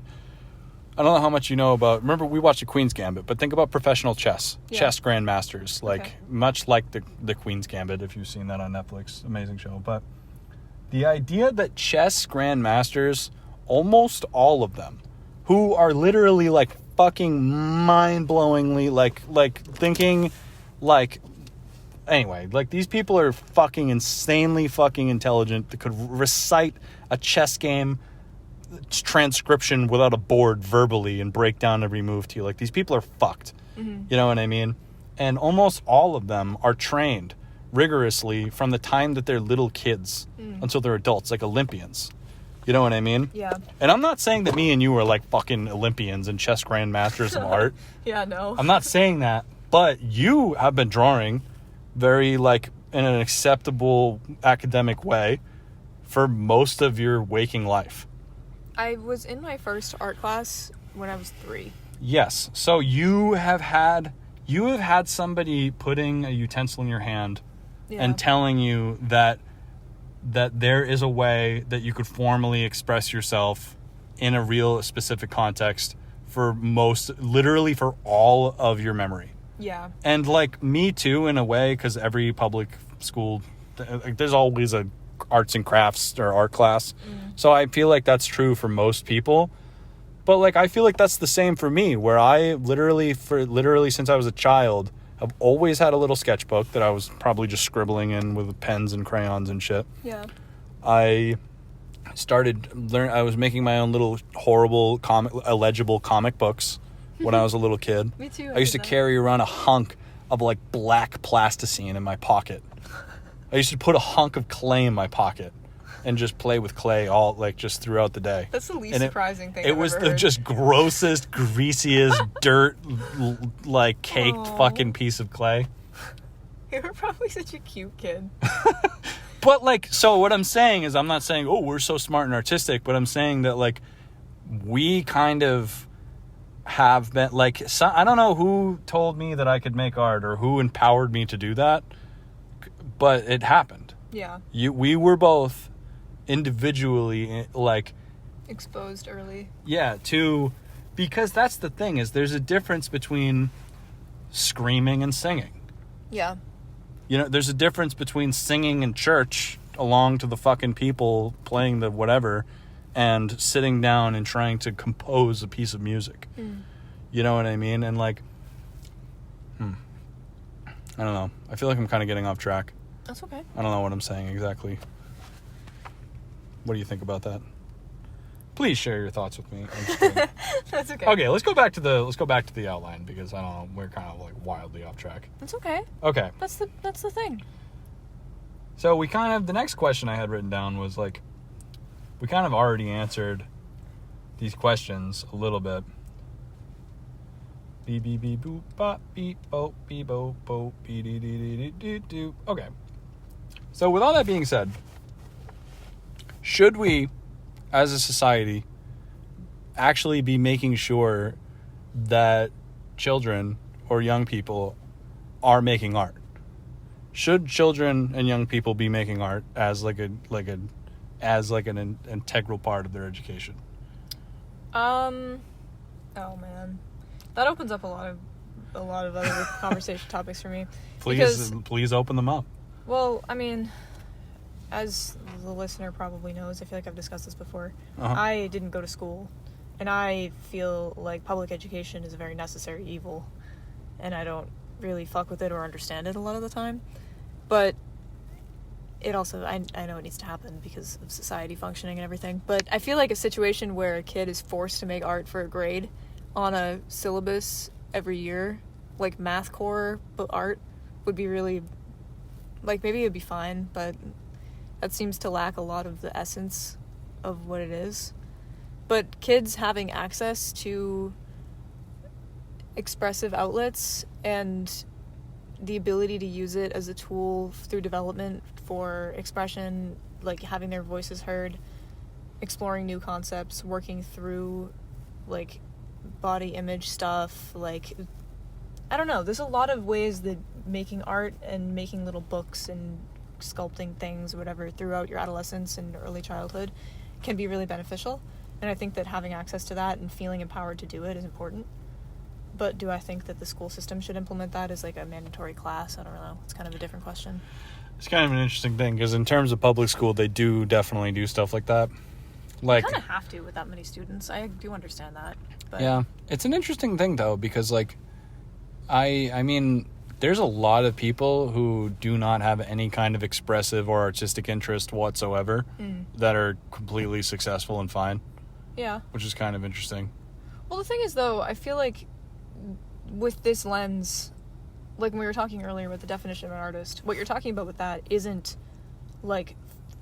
[SPEAKER 1] I don't know how much you know about, remember we watched the Queen's Gambit, but think about professional chess grandmasters, like much like the Queen's Gambit, if you've seen that on Netflix, amazing show. But the idea that chess grandmasters, almost all of them, who are literally like fucking mind-blowingly like thinking like, anyway, like these people are fucking insanely fucking intelligent that could recite a chess game transcription without a board verbally and break down every move to you. Like, these people are fucked. You know what I mean? And almost all of them are trained rigorously from the time that they're little kids until they're adults, like Olympians. You know what I mean?
[SPEAKER 2] Yeah.
[SPEAKER 1] And I'm not saying that me and you are like fucking Olympians and chess grandmasters of art.
[SPEAKER 2] Yeah, no.
[SPEAKER 1] I'm not saying that, but you have been drawing very, like, in an acceptable academic way for most of your waking life.
[SPEAKER 2] I was in my first art class when I was 3.
[SPEAKER 1] Yes. So you have had somebody putting a utensil in your hand and telling you that there is a way that you could formally express yourself in a real specific context for literally for all of your memory.
[SPEAKER 2] Yeah.
[SPEAKER 1] And like me too, in a way, because every public school, there's always a arts and crafts or art class. So I feel like that's true for most people. But like, I feel like that's the same for me, where I literally since I was a child, I've always had a little sketchbook that I was probably just scribbling in with pens and crayons and shit.
[SPEAKER 2] Yeah.
[SPEAKER 1] I was making my own little horrible illegible comic books when I was a little kid.
[SPEAKER 2] Me too.
[SPEAKER 1] I used to carry around a hunk of like black plasticine in my pocket. I used to put a hunk of clay in my pocket and just play with clay all like just throughout the day.
[SPEAKER 2] That's the least surprising thing.
[SPEAKER 1] It was the just grossest, greasiest dirt like caked fucking piece of clay.
[SPEAKER 2] You were probably such a cute kid.
[SPEAKER 1] But like, so what I'm saying is, I'm not saying, oh, we're so smart and artistic, but I'm saying that like we kind of have been like, I don't know who told me that I could make art or who empowered me to do that, but it happened.
[SPEAKER 2] Yeah.
[SPEAKER 1] We were both individually like
[SPEAKER 2] exposed early.
[SPEAKER 1] Yeah, because that's the thing, is there's a difference between screaming and singing.
[SPEAKER 2] Yeah.
[SPEAKER 1] You know, there's a difference between singing in church along to the fucking people playing the whatever and sitting down and trying to compose a piece of music. You know what I mean? And like, I don't know. I feel like I'm kind of getting off track.
[SPEAKER 2] That's okay.
[SPEAKER 1] I don't know what I'm saying exactly. What do you think about that? Please share your thoughts with me. I'm just kidding.
[SPEAKER 2] That's okay.
[SPEAKER 1] Okay, let's go back to the outline, because I don't know, we're kind of like wildly off track.
[SPEAKER 2] It's okay.
[SPEAKER 1] Okay.
[SPEAKER 2] That's the thing.
[SPEAKER 1] So the next question I had written down was like, we kind of already answered these questions a little bit. Beep beep beep boop bop beep bo beep bo bo beep dee dee dee dee doo. Okay. So with all that being said, should we, as a society, actually be making sure that children or young people are making art? Should children and young people be making art as an integral part of their education?
[SPEAKER 2] Oh man, that opens up a lot of other conversation topics for me.
[SPEAKER 1] Please open them up.
[SPEAKER 2] Well, I mean, as the listener probably knows, I feel like I've discussed this before. I didn't go to school, and I feel like public education is a very necessary evil, and I don't really fuck with it or understand it a lot of the time. But it also, I know it needs to happen because of society functioning and everything. But I feel like a situation where a kid is forced to make art for a grade on a syllabus every year, like math core but art, would be really, like, maybe it'd be fine, but that seems to lack a lot of the essence of what it is. But kids having access to expressive outlets and the ability to use it as a tool through development for expression, like having their voices heard, exploring new concepts, working through like body image stuff, like, I don't know, there's a lot of ways that making art and making little books and sculpting things or whatever throughout your adolescence and early childhood can be really beneficial. And I think that having access to that and feeling empowered to do it is important. But do I think that the school system should implement that as like a mandatory class? I don't know. It's kind of a different question.
[SPEAKER 1] It's kind of an interesting thing because in terms of public school, they do definitely do stuff like that. Like,
[SPEAKER 2] you kind of have to with that many students. I do understand that. But
[SPEAKER 1] yeah, it's an interesting thing though because like, I mean, there's a lot of people who do not have any kind of expressive or artistic interest whatsoever that are completely successful and fine.
[SPEAKER 2] Yeah.
[SPEAKER 1] Which is kind of interesting.
[SPEAKER 2] Well, the thing is, though, I feel like with this lens, like when we were talking earlier about the definition of an artist, what you're talking about with that isn't, like,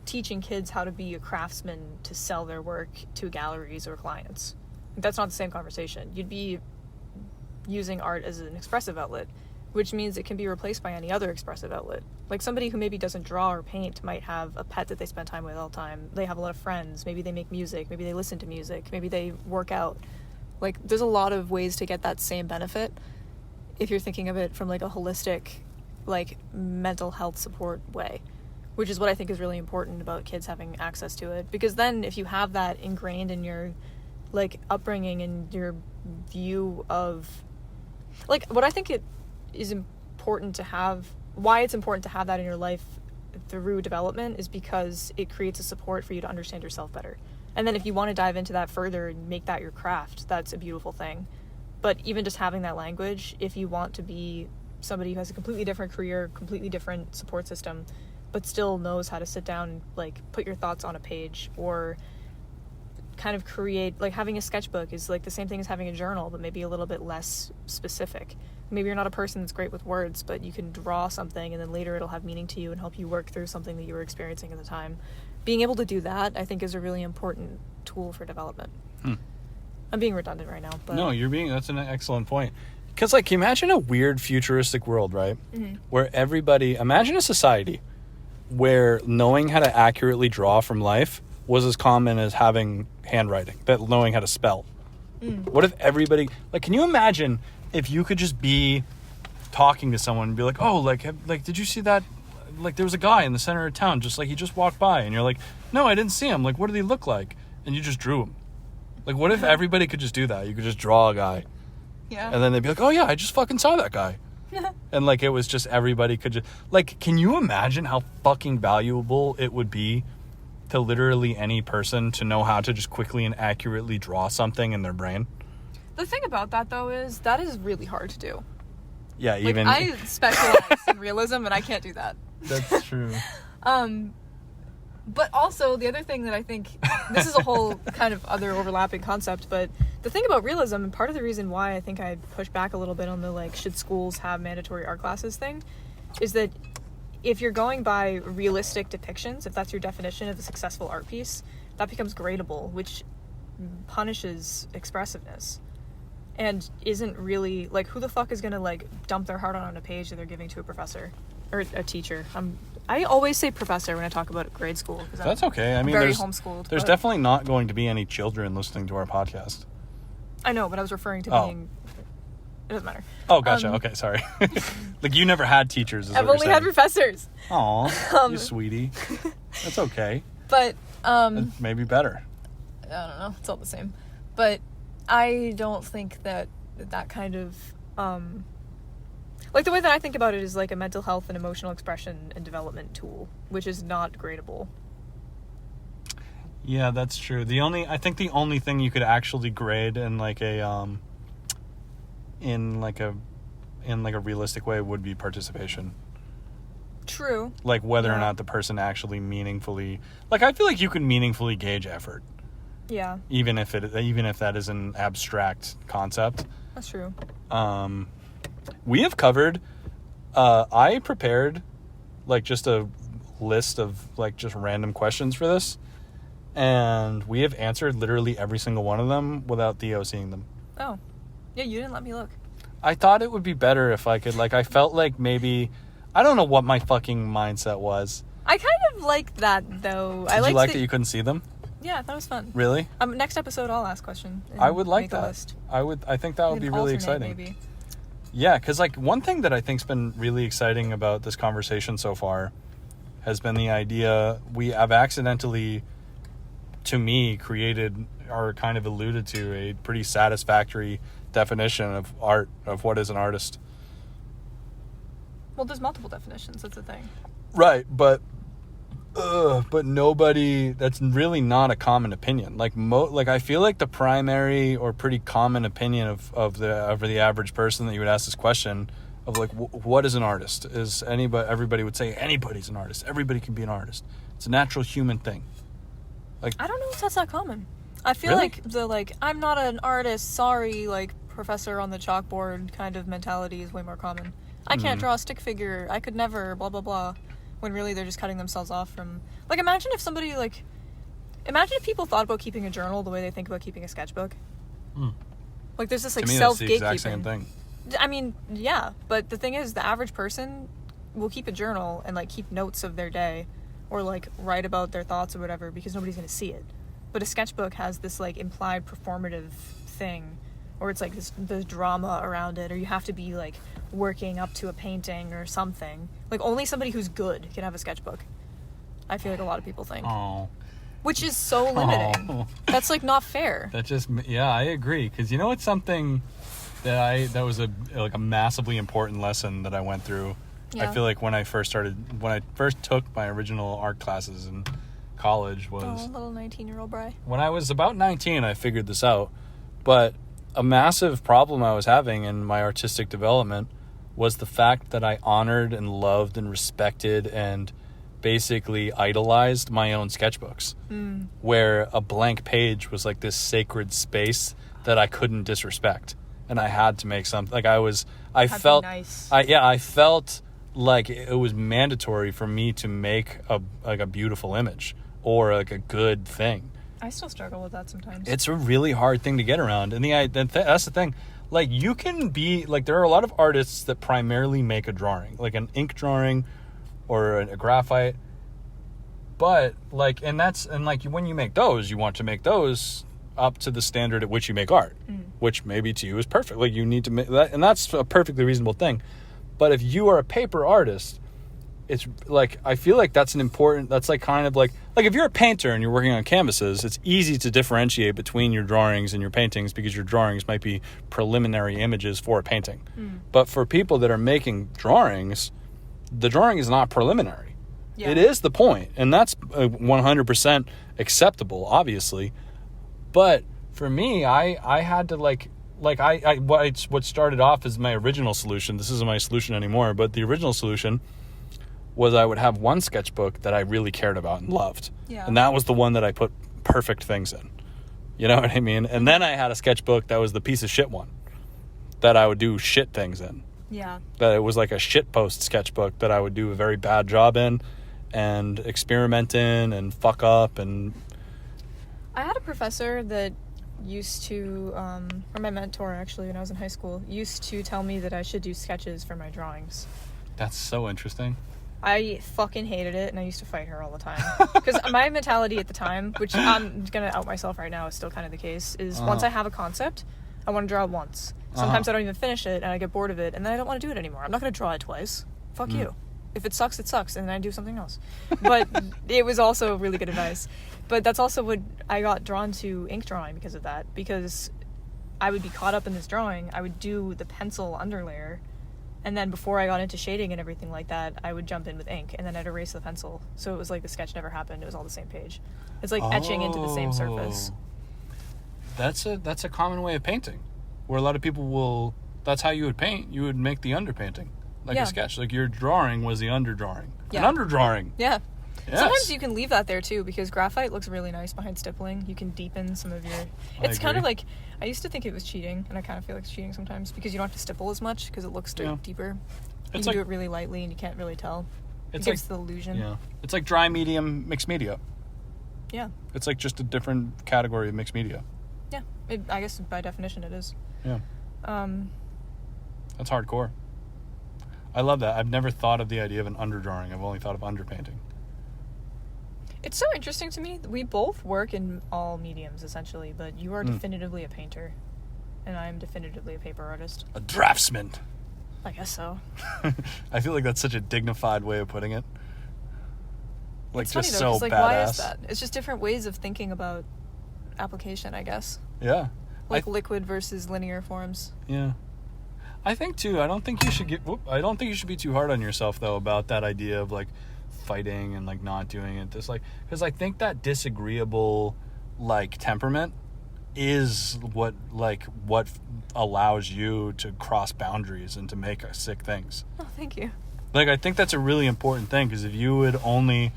[SPEAKER 2] teaching kids how to be a craftsman to sell their work to galleries or clients. That's not the same conversation. You'd be using art as an expressive outlet, which means it can be replaced by any other expressive outlet. Like somebody who maybe doesn't draw or paint might have a pet that they spend time with all the time. They have a lot of friends. Maybe they make music. Maybe they listen to music. Maybe they work out. Like, there's a lot of ways to get that same benefit if you're thinking of it from, like, a holistic, like, mental health support way, which is what I think is really important about kids having access to it. Because then if you have that ingrained in your, like, upbringing and your view of... Like, what I think it is important to have... Why it's important to have that in your life through development is because it creates a support for you to understand yourself better. And then if you want to dive into that further and make that your craft, that's a beautiful thing. But even just having that language, if you want to be somebody who has a completely different career, completely different support system, but still knows how to sit down and, like, put your thoughts on a page or kind of create, like, having a sketchbook is, like, the same thing as having a journal, but maybe a little bit less specific. Maybe you're not a person that's great with words, but you can draw something and then later it'll have meaning to you and help you work through something that you were experiencing at the time. Being able to do that, I think, is a really important tool for development. I'm being redundant right now, but... No,
[SPEAKER 1] that's an excellent point. Because, like, imagine a weird futuristic world, right? Where imagine a society where knowing how to accurately draw from life was as common as having handwriting, that knowing how to spell. What if everybody... Like, can you imagine if you could just be talking to someone and be like, oh, like, did you see that? Like, there was a guy in the center of town, just like, he just walked by, and you're like, no, I didn't see him. Like, what did he look like? And you just drew him. Like, what if everybody could just do that? You could just draw a guy.
[SPEAKER 2] Yeah.
[SPEAKER 1] And then they'd be like, oh, yeah, I just fucking saw that guy. And, like, it was just everybody could just... Like, can you imagine how fucking valuable it would be to literally any person to know how to just quickly and accurately draw something in their brain?
[SPEAKER 2] The thing about that, though, is that is really hard to do.
[SPEAKER 1] Yeah,
[SPEAKER 2] Like,
[SPEAKER 1] even...
[SPEAKER 2] I specialize in realism, and I can't do that.
[SPEAKER 1] That's true.
[SPEAKER 2] But also, the other thing that I think... This is a whole kind of other overlapping concept, but the thing about realism, and part of the reason why I think I push back a little bit on the, like, should schools have mandatory art classes thing, is that if you're going by realistic depictions, if that's your definition of a successful art piece, that becomes gradable, which punishes expressiveness. And isn't really... Like, who the fuck is gonna, like, dump their heart on a page that they're giving to a professor? Or a teacher. I always say professor when I talk about grade school.
[SPEAKER 1] That's okay. I mean,
[SPEAKER 2] very homeschooled.
[SPEAKER 1] There's definitely not going to be any children listening to our podcast.
[SPEAKER 2] I know, but I was referring to being... It doesn't matter.
[SPEAKER 1] Oh, gotcha. Okay, sorry. Like, you never had teachers, is
[SPEAKER 2] I've
[SPEAKER 1] what
[SPEAKER 2] only
[SPEAKER 1] you're
[SPEAKER 2] had
[SPEAKER 1] saying.
[SPEAKER 2] professors.
[SPEAKER 1] Aw, you sweetie. That's okay.
[SPEAKER 2] But,
[SPEAKER 1] It's maybe better.
[SPEAKER 2] I don't know. It's all the same. But I don't think that kind of... Like, the way that I think about it is like a mental health and emotional expression and development tool, which is not gradable.
[SPEAKER 1] Yeah, that's true. I think the only thing you could actually grade in like a in like a realistic way would be participation.
[SPEAKER 2] True.
[SPEAKER 1] Like whether or not the person actually meaningfully... Like, I feel like you can meaningfully gauge effort.
[SPEAKER 2] Yeah.
[SPEAKER 1] Even if that is an abstract concept.
[SPEAKER 2] That's true.
[SPEAKER 1] We have covered... I prepared, like, just a list of, like, just random questions for this. And we have answered literally every single one of them without Theo seeing them.
[SPEAKER 2] Oh. Yeah, you didn't let me look.
[SPEAKER 1] I thought it would be better if I could, like, I felt like maybe... I don't know what my fucking mindset was.
[SPEAKER 2] I kind of liked that, though.
[SPEAKER 1] Did you like that you couldn't see them?
[SPEAKER 2] Yeah, that was fun.
[SPEAKER 1] Really?
[SPEAKER 2] Next episode, I'll ask question.
[SPEAKER 1] I would like that. I think that would be really exciting. Maybe. Yeah, because, like, one thing that I think's been really exciting about this conversation so far has been the idea I've accidentally to me, created or kind of alluded to a pretty satisfactory definition of art, of what is an artist.
[SPEAKER 2] Well, there's multiple definitions. That's the thing.
[SPEAKER 1] Right, but nobody. That's really not a common opinion. Like I feel like the primary or pretty common opinion of the average person that you would ask this question of like, what is an artist? Is everybody would say anybody's an artist. Everybody can be an artist. It's a natural human thing. Like, I
[SPEAKER 2] don't know if that's that common. I feel
[SPEAKER 1] really?
[SPEAKER 2] like I'm not an artist, sorry, like professor on the chalkboard kind of mentality is way more common. I can't draw a stick figure. I could never, blah, blah, blah. When really they're just cutting themselves off from... Like, imagine if people thought about keeping a journal the way they think about keeping a sketchbook. Like, there's this, like, self-gatekeeping. To me, that's the exact same thing. I mean, yeah. But the thing is, the average person will keep a journal and, like, keep notes of their day. Or, like, write about their thoughts or whatever because nobody's going to see it. But a sketchbook has this, like, implied performative thing. Or it's, like, this drama around it. Or you have to be, like... working up to a painting or something. Like, only somebody who's good can have a sketchbook. I feel like a lot of people think.
[SPEAKER 1] Oh.
[SPEAKER 2] Which is so limiting. Oh. That's, like, not fair.
[SPEAKER 1] I agree. Because you know what's something that was a massively important lesson that I went through. Yeah. I feel like when I first took my original art classes in college was...
[SPEAKER 2] Oh, little 19-year-old Bri.
[SPEAKER 1] When I was about 19, I figured this out. But a massive problem I was having in my artistic development was the fact that I honored and loved and respected and basically idolized my own sketchbooks, where a blank page was like this sacred space that I couldn't disrespect, and I had to make something. Like I felt like it was mandatory for me to make a beautiful image or like a good thing.
[SPEAKER 2] I still struggle with that sometimes. It's
[SPEAKER 1] a really hard thing to get around, and that's the thing. Like, you can be, like, there are a lot of artists that primarily make a drawing, like an ink drawing or a graphite. But, like, and when you make those, you want to make those up to the standard at which you make art, which maybe to you is perfect. Like, you need to make that, and that's a perfectly reasonable thing. But if you are a paper artist, it's like, I feel like that's like kind of like if you're a painter and you're working on canvases, it's easy to differentiate between your drawings and your paintings because your drawings might be preliminary images for a painting. But for people that are making drawings, the drawing is not preliminary. Yeah. It is the point, and that's 100% acceptable, obviously. But for me, I had to what started off as my original solution. This isn't my solution anymore, but the original solution was I would have one sketchbook that I really cared about and loved. Yeah. And that was the one that I put perfect things in. You know what I mean? And then I had a sketchbook that was the piece of shit one that I would do shit things in.
[SPEAKER 2] Yeah.
[SPEAKER 1] That it was like a shit post sketchbook that I would do a very bad job in and experiment in and fuck up. And
[SPEAKER 2] I had a professor that used to, or my mentor actually when I was in high school, used to tell me that I should do sketches for my drawings.
[SPEAKER 1] That's so interesting.
[SPEAKER 2] I fucking hated it, and I used to fight her all the time. Because my mentality at the time, which I'm going to out myself right now, is still kind of the case, is once I have a concept, I want to draw it once. Sometimes I don't even finish it, and I get bored of it, and then I don't want to do it anymore. I'm not going to draw it twice. Fuck you. If it sucks, it sucks, and then I do something else. But it was also really good advice. But that's also what I got drawn to ink drawing because of that. Because I would be caught up in this drawing, I would do the pencil underlayer, and then before I got into shading and everything like that, I would jump in with ink, and then I'd erase the pencil. So it was like the sketch never happened. It was all the same page. It's like etching into the same surface.
[SPEAKER 1] That's a common way of painting, where a lot of people that's how you would paint. You would make the underpainting, like a sketch. Like your drawing was the underdrawing. Yeah. An underdrawing.
[SPEAKER 2] Yeah. Yes. Sometimes you can leave that there too, because graphite looks really nice behind stippling. You can deepen some of your... It's kind of like... I used to think it was cheating, and I kind of feel like it's cheating sometimes, because you don't have to stipple as much, because it looks deeper. You can do it really lightly, and you can't really tell. It gives the illusion.
[SPEAKER 1] Yeah. It's like dry medium, mixed media.
[SPEAKER 2] Yeah.
[SPEAKER 1] It's like just a different category of mixed media.
[SPEAKER 2] Yeah. I guess by definition it is.
[SPEAKER 1] Yeah. That's hardcore. I love that. I've never thought of the idea of an underdrawing. I've only thought of underpainting.
[SPEAKER 2] It's so interesting to me. We both work in all mediums, essentially, but you are definitively a painter, and I am definitively a paper artist.
[SPEAKER 1] A draftsman.
[SPEAKER 2] I guess so.
[SPEAKER 1] I feel like that's such a dignified way of putting it. Like,
[SPEAKER 2] it's
[SPEAKER 1] just
[SPEAKER 2] funny, though,
[SPEAKER 1] so
[SPEAKER 2] 'cause,
[SPEAKER 1] badass.
[SPEAKER 2] why is that? It's just different ways of thinking about application, I guess.
[SPEAKER 1] Yeah.
[SPEAKER 2] Like liquid versus linear forms.
[SPEAKER 1] Yeah. I think too. I don't think you should be too hard on yourself though about that idea of like fighting and like not doing it. This like because I think that disagreeable like temperament is what allows you to cross boundaries and to make sick things.
[SPEAKER 2] Oh, thank you.
[SPEAKER 1] Like I think that's a really important thing because if you had only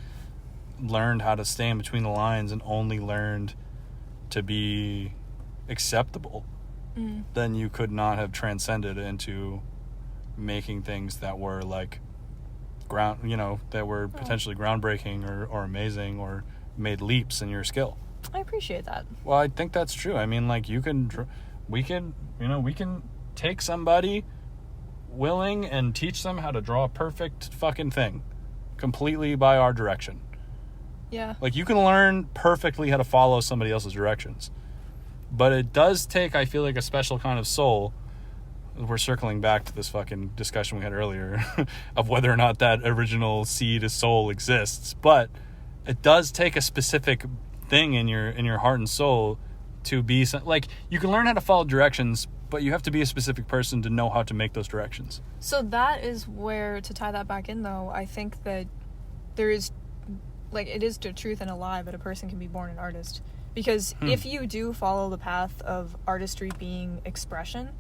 [SPEAKER 1] learned how to stay in between the lines and only learned to be acceptable, then you could not have transcended into making things that were like that were potentially groundbreaking or amazing or made leaps in your skill.
[SPEAKER 2] I appreciate that.
[SPEAKER 1] Well, I think that's true. I mean, like we can take somebody willing and teach them how to draw a perfect fucking thing completely by our direction.
[SPEAKER 2] Yeah.
[SPEAKER 1] Like you can learn perfectly how to follow somebody else's directions. But it does take, I feel like, a special kind of soul. We're circling back to this fucking discussion we had earlier of whether or not that original seed of soul exists. But it does take a specific thing in your heart and soul to be like you can learn how to follow directions, but you have to be a specific person to know how to make those directions.
[SPEAKER 2] So that is where, to tie that back in, though, I think that there is, like, it is the truth and a lie that a person can be born an artist. Because if you do follow the path of artistry being expression,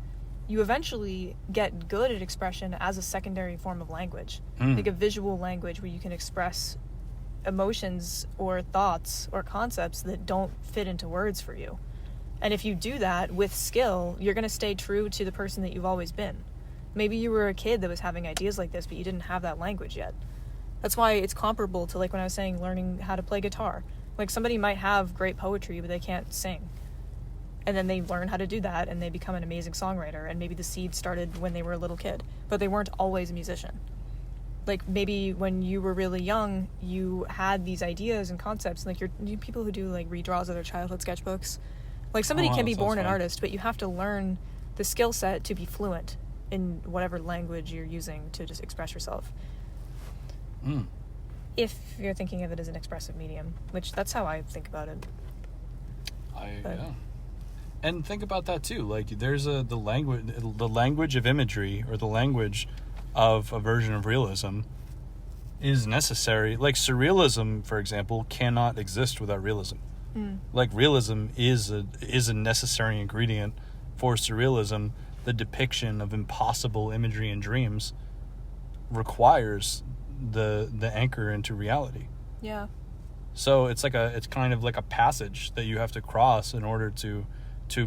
[SPEAKER 2] you eventually get good at expression as a secondary form of language. Like a visual language where you can express emotions or thoughts or concepts that don't fit into words for you. And if you do that with skill, you're going to stay true to the person that you've always been. Maybe you were a kid that was having ideas like this, but you didn't have that language yet. That's why it's comparable to, like, when I was saying learning how to play guitar. Like, somebody might have great poetry, but they can't sing. And then they learn how to do that, and they become an amazing songwriter. And maybe the seed started when they were a little kid, but they weren't always a musician. Like, maybe when you were really young, you had these ideas and concepts. Like, you people who do, like, redraws of their childhood sketchbooks. Like, somebody can be born an artist, but you have to learn the skill set to be fluent in whatever language you're using to just express yourself. If you're thinking of it as an expressive medium, which that's how I think about it.
[SPEAKER 1] Yeah. And think about that too. Like there's the language of imagery, or the language of a version of realism is necessary. Like surrealism, for example, cannot exist without realism. Like realism is a necessary ingredient for surrealism. The depiction of impossible imagery and dreams requires the anchor into reality. Yeah. So it's kind of like a passage that you have to cross in order to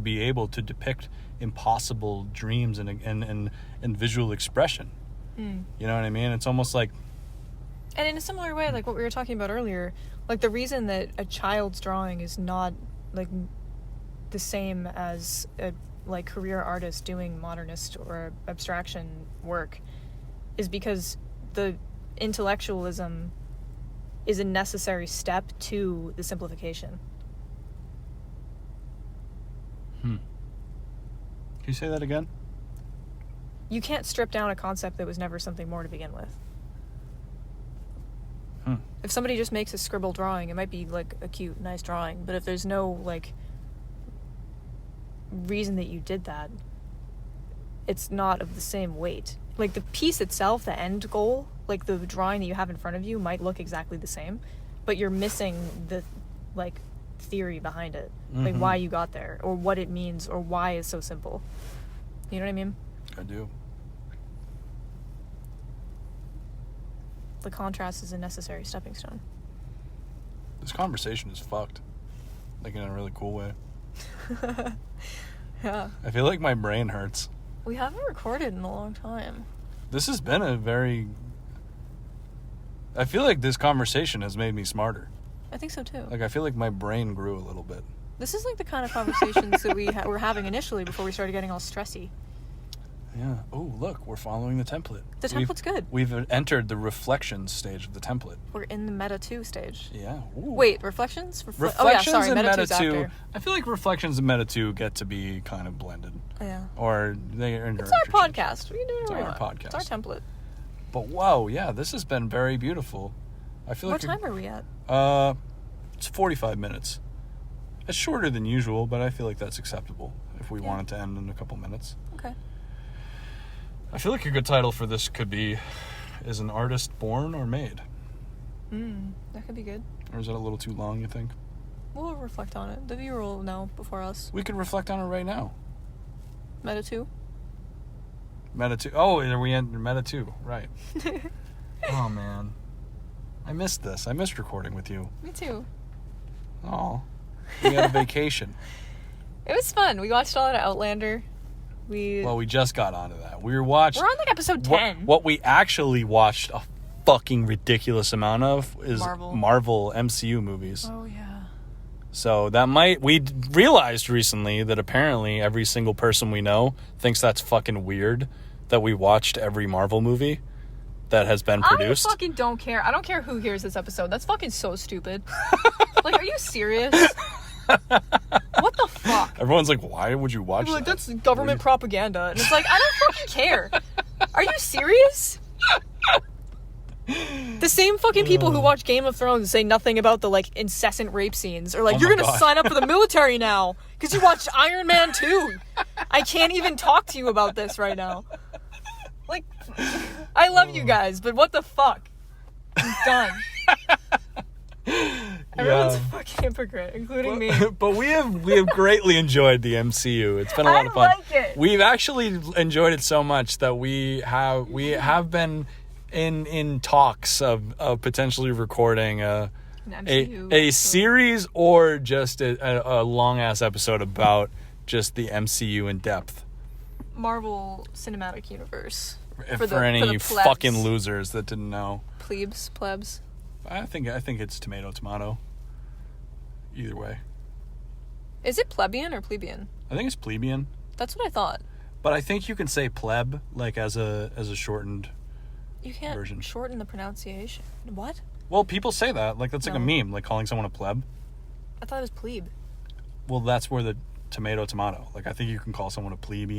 [SPEAKER 1] be able to depict impossible dreams and visual expression. You know what I mean? It's almost like,
[SPEAKER 2] and in a similar way, like what we were talking about earlier, like the reason that a child's drawing is not like the same as a like career artist doing modernist or abstraction work is because the intellectualism is a necessary step to the simplification.
[SPEAKER 1] Can you say that again?
[SPEAKER 2] You can't strip down a concept that was never something more to begin with. If somebody just makes a scribble drawing, it might be like a cute, nice drawing, but if there's no like reason that you did that, it's not of the same weight. Like the piece itself, the end goal, like the drawing that you have in front of you might look exactly the same, but you're missing the like theory behind it, like why you got there or what it means or why it's so simple. You know what I mean?
[SPEAKER 1] I do.
[SPEAKER 2] The contrast is a necessary stepping stone.
[SPEAKER 1] This conversation is fucked, like in a really cool way.
[SPEAKER 2] Yeah.
[SPEAKER 1] I feel like my brain hurts.
[SPEAKER 2] We haven't recorded in a long time.
[SPEAKER 1] This has been I feel like this conversation has made me smarter.
[SPEAKER 2] I think so too.
[SPEAKER 1] Like I feel like my brain grew a little bit.
[SPEAKER 2] This is like the kind of conversations that we were having initially before we started getting all stressy.
[SPEAKER 1] Yeah. Oh, look, we're following the template.
[SPEAKER 2] The template's good.
[SPEAKER 1] We've entered the reflection stage of the template.
[SPEAKER 2] We're in the Meta 2 stage.
[SPEAKER 1] Yeah. Ooh.
[SPEAKER 2] Wait, reflections?
[SPEAKER 1] Reflections and
[SPEAKER 2] Meta
[SPEAKER 1] 2's
[SPEAKER 2] 2.
[SPEAKER 1] After. I feel like reflections and Meta 2 get to be kind of blended.
[SPEAKER 2] Yeah.
[SPEAKER 1] Or they are
[SPEAKER 2] It's our podcast. We can do it.
[SPEAKER 1] It's our podcast.
[SPEAKER 2] It's our template.
[SPEAKER 1] But whoa, yeah, this has been very beautiful. I feel
[SPEAKER 2] what time are we at?
[SPEAKER 1] It's 45 minutes. It's shorter than usual, but I feel like that's acceptable if we want it to end in a couple minutes.
[SPEAKER 2] Okay.
[SPEAKER 1] I feel like a good title for this could be, is an artist born or made?
[SPEAKER 2] That could be good.
[SPEAKER 1] Or is that a little too long, you think?
[SPEAKER 2] We'll reflect on it. The viewer will know before us.
[SPEAKER 1] We could reflect on it right now.
[SPEAKER 2] Meta 2?
[SPEAKER 1] Meta 2. Oh, are we in Meta 2? Right. Oh, man. I missed this. I missed recording with you.
[SPEAKER 2] Me too.
[SPEAKER 1] Oh. We had a vacation.
[SPEAKER 2] It was fun. We watched all of Outlander.
[SPEAKER 1] Well, we just got onto that. We're on
[SPEAKER 2] like episode 10.
[SPEAKER 1] What we actually watched a fucking ridiculous amount of is Marvel MCU movies.
[SPEAKER 2] Oh, yeah.
[SPEAKER 1] So we realized recently that apparently every single person we know thinks that's fucking weird that we watched every Marvel movie that has been produced.
[SPEAKER 2] I fucking don't care. I don't care who hears this episode. That's fucking so stupid. Like, are you serious? What the fuck?
[SPEAKER 1] Everyone's like, why would you watch
[SPEAKER 2] People
[SPEAKER 1] that?
[SPEAKER 2] That's government propaganda. And it's like, I don't fucking care. Are you serious? The same fucking people who watch Game of Thrones say nothing about the, like, incessant rape scenes. Or, like, you're gonna sign up for the military now because you watched Iron Man 2. I can't even talk to you about this right now. Like, I love you guys, but what the fuck? I'm done. Everyone's a fucking hypocrite, including me.
[SPEAKER 1] But we have greatly enjoyed the MCU. It's been a lot of fun.
[SPEAKER 2] I like it.
[SPEAKER 1] We've actually enjoyed it so much that we have been in talks of potentially recording a series or just a long ass episode about just the MCU in depth.
[SPEAKER 2] Marvel Cinematic Universe.
[SPEAKER 1] For any fucking losers that didn't know.
[SPEAKER 2] Plebs.
[SPEAKER 1] I think it's tomato. Either way.
[SPEAKER 2] Is it plebeian or plebeian?
[SPEAKER 1] I think it's plebeian.
[SPEAKER 2] That's what I thought.
[SPEAKER 1] But I think you can say pleb like as a shortened
[SPEAKER 2] You can't
[SPEAKER 1] version.
[SPEAKER 2] Shorten the pronunciation. What?
[SPEAKER 1] Well, people say that. Like that's like a meme, like calling someone a pleb.
[SPEAKER 2] I thought it was plebe.
[SPEAKER 1] Well, that's where the tomato. Like I think you can call someone a plebe,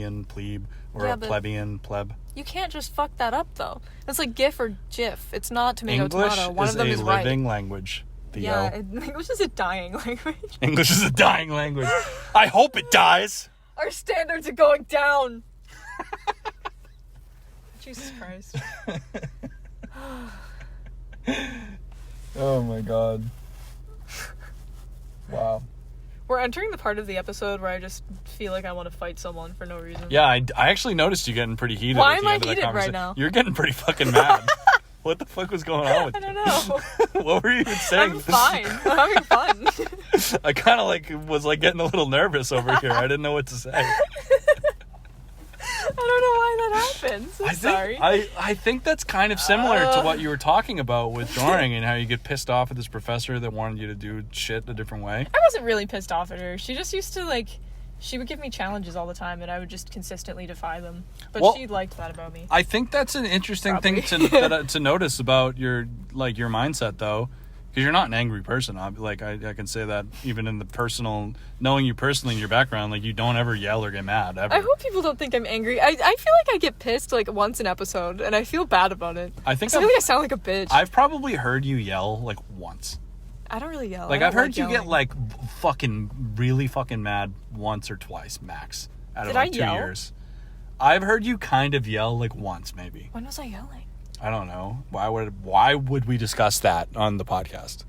[SPEAKER 1] or a plebeian, pleb.
[SPEAKER 2] You can't just fuck that up though. That's like GIF or GIF. It's not tomato.
[SPEAKER 1] English
[SPEAKER 2] One of them is right.
[SPEAKER 1] English is a living language.
[SPEAKER 2] English is a dying language.
[SPEAKER 1] English is a dying language. I hope it dies.
[SPEAKER 2] Our standards are going down. Jesus Christ.
[SPEAKER 1] Oh my god. Wow.
[SPEAKER 2] We're entering the part of the episode where I just feel like I want to fight someone for no reason.
[SPEAKER 1] Yeah, I actually noticed you getting pretty heated.
[SPEAKER 2] Why am I heated right now?
[SPEAKER 1] You're getting pretty fucking mad. What the fuck was going on with you?
[SPEAKER 2] I don't know.
[SPEAKER 1] What were you even saying?
[SPEAKER 2] I'm fine. I'm having fun.
[SPEAKER 1] I kind of was getting a little nervous over here. I didn't know what to say.
[SPEAKER 2] I don't know why that happens. I'm sorry.
[SPEAKER 1] I think that's kind of similar to what you were talking about with drawing and how you get pissed off at this professor that wanted you to do shit a different way.
[SPEAKER 2] I wasn't really pissed off at her. She just used to she would give me challenges all the time and I would just consistently defy them. But she liked that about me.
[SPEAKER 1] I think that's an interesting thing to notice about your mindset though. Because you're not an angry person. I can say that even in the personal, knowing you personally in your background, you don't ever yell or get mad, ever.
[SPEAKER 2] I hope people don't think I'm angry. I feel like I get pissed, once an episode, and I feel bad about it. I feel like I sound like a bitch.
[SPEAKER 1] I've probably heard you yell, once.
[SPEAKER 2] I don't really yell.
[SPEAKER 1] I've heard you get, fucking, really fucking mad once or twice, max. Out of, 2 years. I've heard you kind of yell, once, maybe.
[SPEAKER 2] When was I yelling?
[SPEAKER 1] I don't know. Why would we discuss that on the podcast?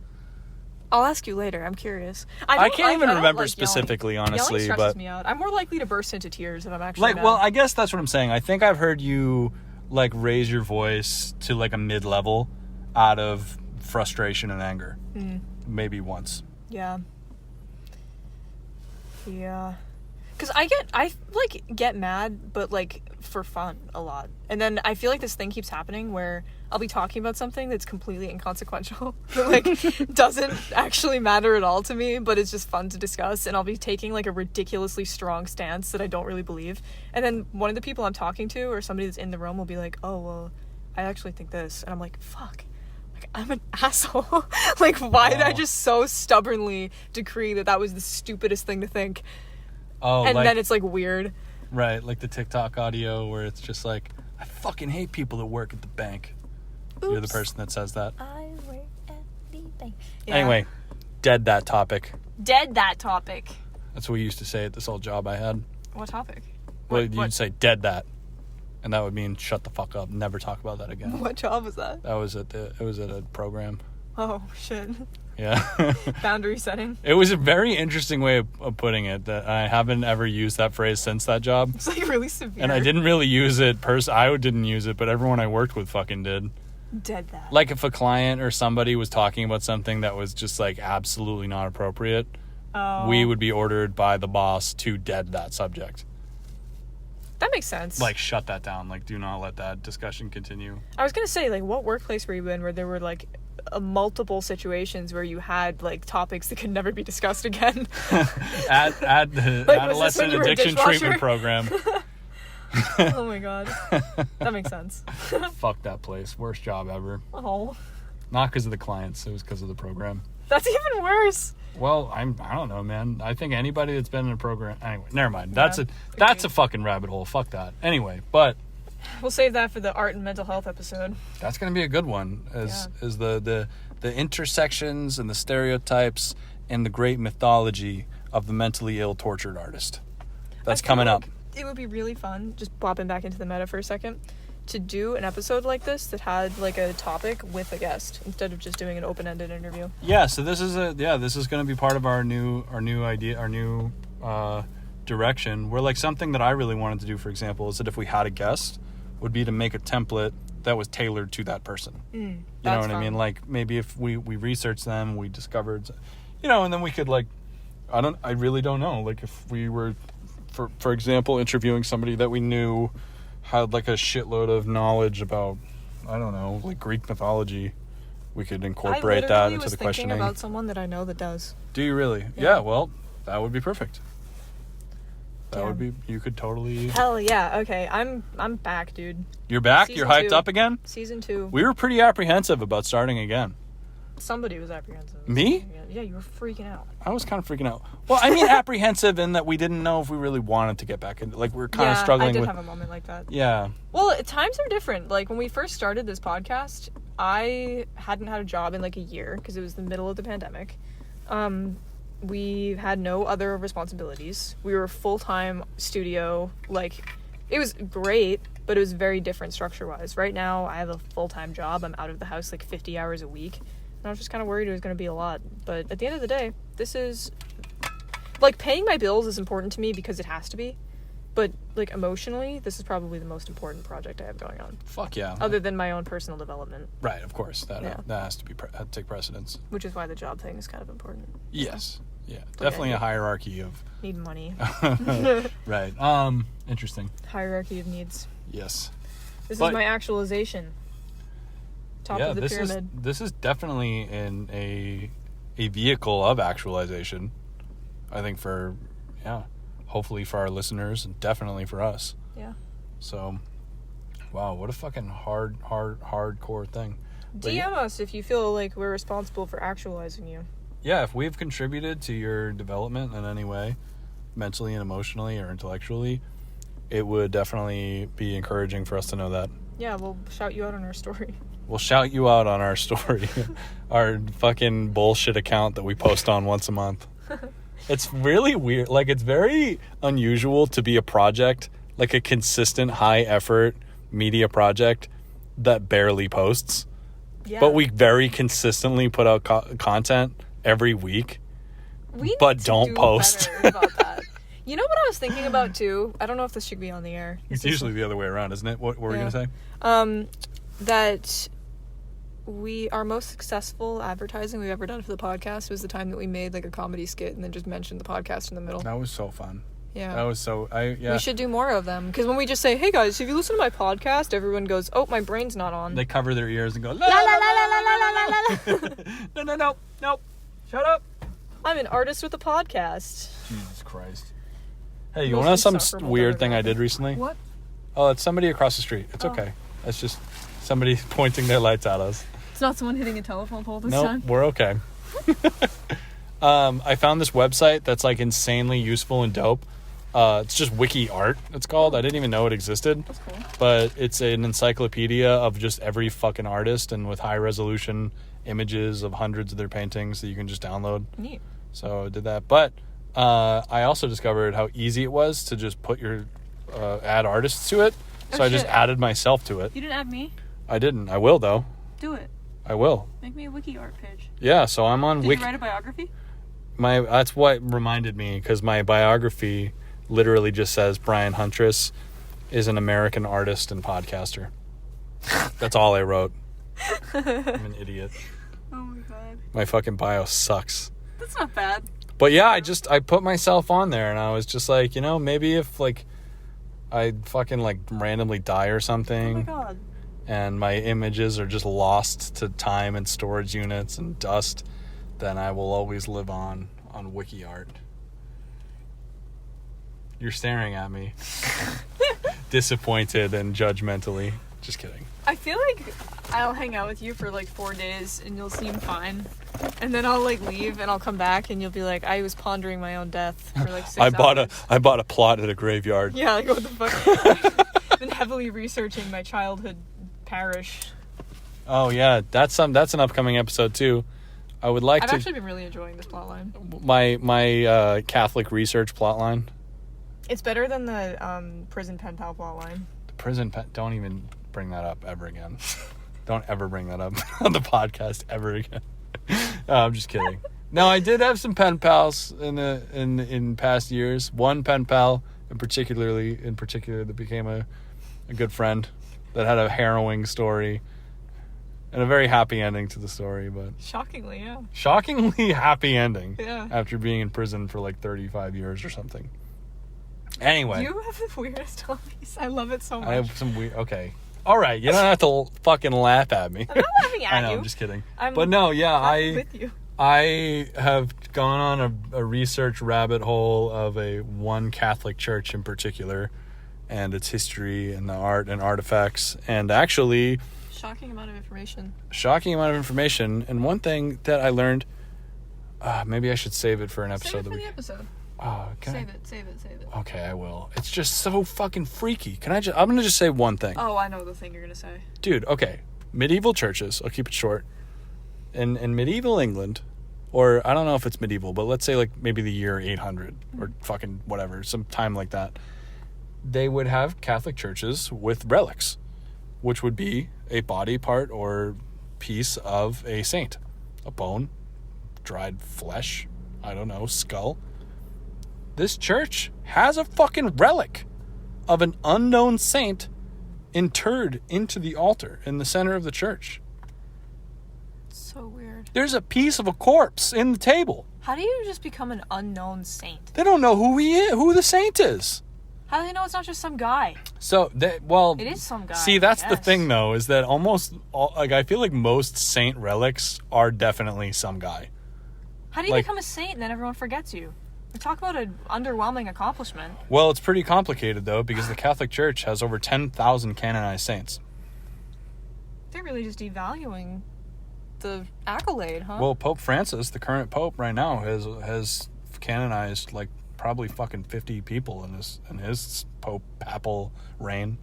[SPEAKER 2] I'll ask you later. I'm curious.
[SPEAKER 1] I can't even remember specifically, honestly.
[SPEAKER 2] Yelling stresses me out. I'm more likely to burst into tears if I'm actually mad.
[SPEAKER 1] Well, I guess that's what I'm saying. I think I've heard you raise your voice to a mid-level out of frustration and anger. Maybe once.
[SPEAKER 2] Yeah. Because I get mad, but for fun a lot. And then I feel like this thing keeps happening where I'll be talking about something that's completely inconsequential. That doesn't actually matter at all to me, but it's just fun to discuss. And I'll be taking a ridiculously strong stance that I don't really believe. And then one of the people I'm talking to or somebody that's in the room will be like, oh, well, I actually think this. And I'm like, fuck. I'm an asshole. Why did I just so stubbornly decree that was the stupidest thing to think?
[SPEAKER 1] Oh,
[SPEAKER 2] and then it's weird.
[SPEAKER 1] Right, the TikTok audio where it's just I fucking hate people that work at the bank. Oops. You're the person that says that.
[SPEAKER 2] I work Hi. Yeah.
[SPEAKER 1] Anyway, dead that topic.
[SPEAKER 2] Dead that topic.
[SPEAKER 1] That's what we used to say at this old job I had.
[SPEAKER 2] What topic?
[SPEAKER 1] Well, you'd say dead that. And that would mean shut the fuck up. Never talk about that again.
[SPEAKER 2] What job was that?
[SPEAKER 1] It was at a program.
[SPEAKER 2] Oh, shit.
[SPEAKER 1] Yeah.
[SPEAKER 2] Boundary setting.
[SPEAKER 1] It was a very interesting way of putting it, that I haven't ever used that phrase since that job.
[SPEAKER 2] It's like really severe.
[SPEAKER 1] And I didn't really use it. I didn't use it, but everyone I worked with fucking did.
[SPEAKER 2] Dead that.
[SPEAKER 1] Like if a client or somebody was talking about something that was just like absolutely not appropriate, we would be ordered by the boss to dead that subject.
[SPEAKER 2] That makes sense.
[SPEAKER 1] Like shut that down. Like do not let that discussion continue.
[SPEAKER 2] I was going to say, like, what workplace were you in where there were like multiple situations where you had like topics that could never be discussed again?
[SPEAKER 1] at the
[SPEAKER 2] like,
[SPEAKER 1] adolescent addiction treatment program.
[SPEAKER 2] Oh my god. That makes sense.
[SPEAKER 1] Fuck that place. Worst job ever.
[SPEAKER 2] Oh.
[SPEAKER 1] Not because of the clients. It was because of the program.
[SPEAKER 2] That's even worse.
[SPEAKER 1] Well, I don't know, man. I think anybody that's been in a program... Anyway, never mind. That's a fucking rabbit hole. Fuck that. Anyway, but...
[SPEAKER 2] We'll save that for the art and mental health episode.
[SPEAKER 1] That's going to be a good one. Is the intersections and the stereotypes and the great mythology of the mentally ill tortured artist. That's coming up.
[SPEAKER 2] It would be really fun, just popping back into the meta for a second, to do an episode like this that had like a topic with a guest instead of just doing an open-ended interview. Yeah,
[SPEAKER 1] so this is going to be part of our new idea, our new direction. Where like something that I really wanted to do, for example, is that if we had a guest, would be to make a template that was tailored to that person. You know what I mean? Like maybe if we researched them, we discovered, and then we could like, I really don't know. Like if we were, for example, interviewing somebody that we knew had like a shitload of knowledge about, I don't know, like Greek mythology, we could incorporate that into the questioning. I was thinking
[SPEAKER 2] about someone that I know that does.
[SPEAKER 1] Do you really? Yeah, well, that would be perfect. That would be, you could totally...
[SPEAKER 2] Hell yeah, okay, I'm back, dude.
[SPEAKER 1] You're back?
[SPEAKER 2] Season
[SPEAKER 1] You're hyped
[SPEAKER 2] 2.
[SPEAKER 1] Up again?
[SPEAKER 2] Season 2.
[SPEAKER 1] We were pretty apprehensive about starting again.
[SPEAKER 2] Somebody was apprehensive.
[SPEAKER 1] Me?
[SPEAKER 2] Yeah, you were freaking out.
[SPEAKER 1] I was kind of freaking out. Well, I mean apprehensive in that we didn't know if we really wanted to get back into... Like, we were kind of struggling with...
[SPEAKER 2] I did have a moment like that.
[SPEAKER 1] Yeah.
[SPEAKER 2] Well, times are different. Like, when we first started this podcast, I hadn't had a job in, like, a year, because it was the middle of the pandemic. We had no other responsibilities. We were full-time studio. Like, it was great, but it was very different structure-wise. Right now, I have a full-time job. I'm out of the house, like, 50 hours a week. And I was just kind of worried it was going to be a lot. But at the end of the day, this is... Like, paying my bills is important to me because it has to be. But, like, emotionally, this is probably the most important project I have going on.
[SPEAKER 1] Fuck yeah.
[SPEAKER 2] Other than my own personal development.
[SPEAKER 1] Right, of course. That has to be take precedence.
[SPEAKER 2] Which is why the job thing is kind of important.
[SPEAKER 1] Yes. Yeah. Definitely a hierarchy of...
[SPEAKER 2] Need money.
[SPEAKER 1] Right. Interesting.
[SPEAKER 2] Hierarchy of needs.
[SPEAKER 1] Yes.
[SPEAKER 2] This is my actualization. Top of the pyramid.
[SPEAKER 1] This is definitely in a vehicle of actualization. I think hopefully for our listeners and definitely for us.
[SPEAKER 2] Yeah.
[SPEAKER 1] So, wow, what a fucking hardcore thing.
[SPEAKER 2] DM us if you feel like we're responsible for actualizing you.
[SPEAKER 1] Yeah, if we've contributed to your development in any way, mentally and emotionally or intellectually, it would definitely be encouraging for us to know that.
[SPEAKER 2] Yeah, we'll shout you out on our story.
[SPEAKER 1] We'll shout you out on our story. Our fucking bullshit account that we post on once a month. It's really weird. Like, it's very unusual to be a project, like a consistent, high-effort media project that barely posts. Yeah. But we very consistently put out content every week, but don't post.
[SPEAKER 2] Better about that. You know what I was thinking about, too? I don't know if this should be on the air.
[SPEAKER 1] It's usually the other way around, isn't it? What were we going to say?
[SPEAKER 2] That... our most successful advertising we've ever done for the podcast was the time that we made like a comedy skit and then just mentioned the podcast in the middle.
[SPEAKER 1] That was so fun.
[SPEAKER 2] Yeah.
[SPEAKER 1] That was so...
[SPEAKER 2] We should do more of them. Because when we just say, hey guys, if you listen to my podcast, everyone goes, oh, my brain's not on.
[SPEAKER 1] They cover their ears and go, la la la la la la la la. No. Shut up.
[SPEAKER 2] I'm an artist with a podcast.
[SPEAKER 1] Jesus Christ. Hey, you want to know some weird thing I did recently?
[SPEAKER 2] What?
[SPEAKER 1] Oh, it's somebody across the street. It's okay. It's just somebody pointing their lights at us.
[SPEAKER 2] It's not someone hitting a telephone pole this time?
[SPEAKER 1] Nope, we're okay. I found this website that's like insanely useful and dope. It's just wiki art, it's called. I didn't even know it existed.
[SPEAKER 2] That's cool.
[SPEAKER 1] But it's an encyclopedia of just every fucking artist, and with high resolution images of hundreds of their paintings that you can just download.
[SPEAKER 2] Neat.
[SPEAKER 1] So I did that. But I also discovered how easy it was to just put your add artists to it. So I just added myself to it.
[SPEAKER 2] You didn't add me?
[SPEAKER 1] I didn't. I will, though.
[SPEAKER 2] Do it.
[SPEAKER 1] I will.
[SPEAKER 2] Make me a wiki art page.
[SPEAKER 1] Yeah, so I'm on
[SPEAKER 2] Did you write a biography?
[SPEAKER 1] That's what reminded me, because my biography literally just says Brian Huntress is an American artist and podcaster. That's all I wrote. I'm an idiot.
[SPEAKER 2] Oh my god.
[SPEAKER 1] My fucking bio sucks.
[SPEAKER 2] That's not bad.
[SPEAKER 1] But yeah, I put myself on there, and I was just like, maybe if like I fucking like randomly die or something.
[SPEAKER 2] Oh my god.
[SPEAKER 1] And my images are just lost to time and storage units and dust, then I will always live on wiki art. You're staring at me. Disappointed and judgmentally. Just kidding.
[SPEAKER 2] I feel like I'll hang out with you for like 4 days and you'll seem fine. And then I'll like leave and I'll come back and you'll be like, I was pondering my own death for like 6 hours.
[SPEAKER 1] I bought a plot at a graveyard.
[SPEAKER 2] Yeah, like what the fuck? Been heavily researching my childhood parish.
[SPEAKER 1] Oh yeah, that's an upcoming episode too. I would like
[SPEAKER 2] I've actually been really enjoying this plotline.
[SPEAKER 1] My Catholic research plotline.
[SPEAKER 2] It's better than the prison pen pal plotline.
[SPEAKER 1] The prison pen. Don't even bring that up ever again. Don't ever bring that up on the podcast ever again. I'm just kidding. No, I did have some pen pals in past years. One pen pal in particular that became a good friend that had a harrowing story and a very happy ending to the story, but
[SPEAKER 2] shockingly
[SPEAKER 1] happy ending.
[SPEAKER 2] Yeah.
[SPEAKER 1] After being in prison for like 35 years or something. Anyway.
[SPEAKER 2] You have the weirdest hobbies. I love it so much.
[SPEAKER 1] I have some weird... Okay. All right. You don't have to fucking laugh at me.
[SPEAKER 2] I'm not laughing at you.
[SPEAKER 1] I know. I'm just kidding.
[SPEAKER 2] I'm with you.
[SPEAKER 1] I have gone on a research rabbit hole of one Catholic church in particular and its history and the art and artifacts. And actually...
[SPEAKER 2] Shocking amount of information.
[SPEAKER 1] And one thing that I learned... maybe I should save it for an episode.
[SPEAKER 2] Save it for the episode.
[SPEAKER 1] Save
[SPEAKER 2] it.
[SPEAKER 1] Okay, I will. It's just so fucking freaky. I'm going to just say one thing.
[SPEAKER 2] Oh, I know the thing you're going to say.
[SPEAKER 1] Dude, okay. Medieval churches, I'll keep it short. In medieval England, or I don't know if it's medieval, but let's say like maybe the year 800 or fucking whatever, some time like that, they would have Catholic churches with relics, which would be a body part or piece of a saint. A bone, dried flesh, I don't know, skull. This church has a fucking relic of an unknown saint interred into the altar in the center of the church.
[SPEAKER 2] So weird.
[SPEAKER 1] There's a piece of a corpse in the table.
[SPEAKER 2] How do you just become an unknown saint?
[SPEAKER 1] They don't know who he is, who the saint is.
[SPEAKER 2] How do they know it's not just some guy?
[SPEAKER 1] So, it
[SPEAKER 2] is some guy.
[SPEAKER 1] See, that's the thing, though, is that I feel like most saint relics are definitely some guy.
[SPEAKER 2] How do you become a saint and then everyone forgets you? Talk about an underwhelming accomplishment.
[SPEAKER 1] Well, it's pretty complicated, though, because the Catholic Church has over 10,000 canonized saints.
[SPEAKER 2] They're really just devaluing the accolade, huh?
[SPEAKER 1] Well, Pope Francis, the current pope right now, has canonized like probably fucking 50 people in his papal reign,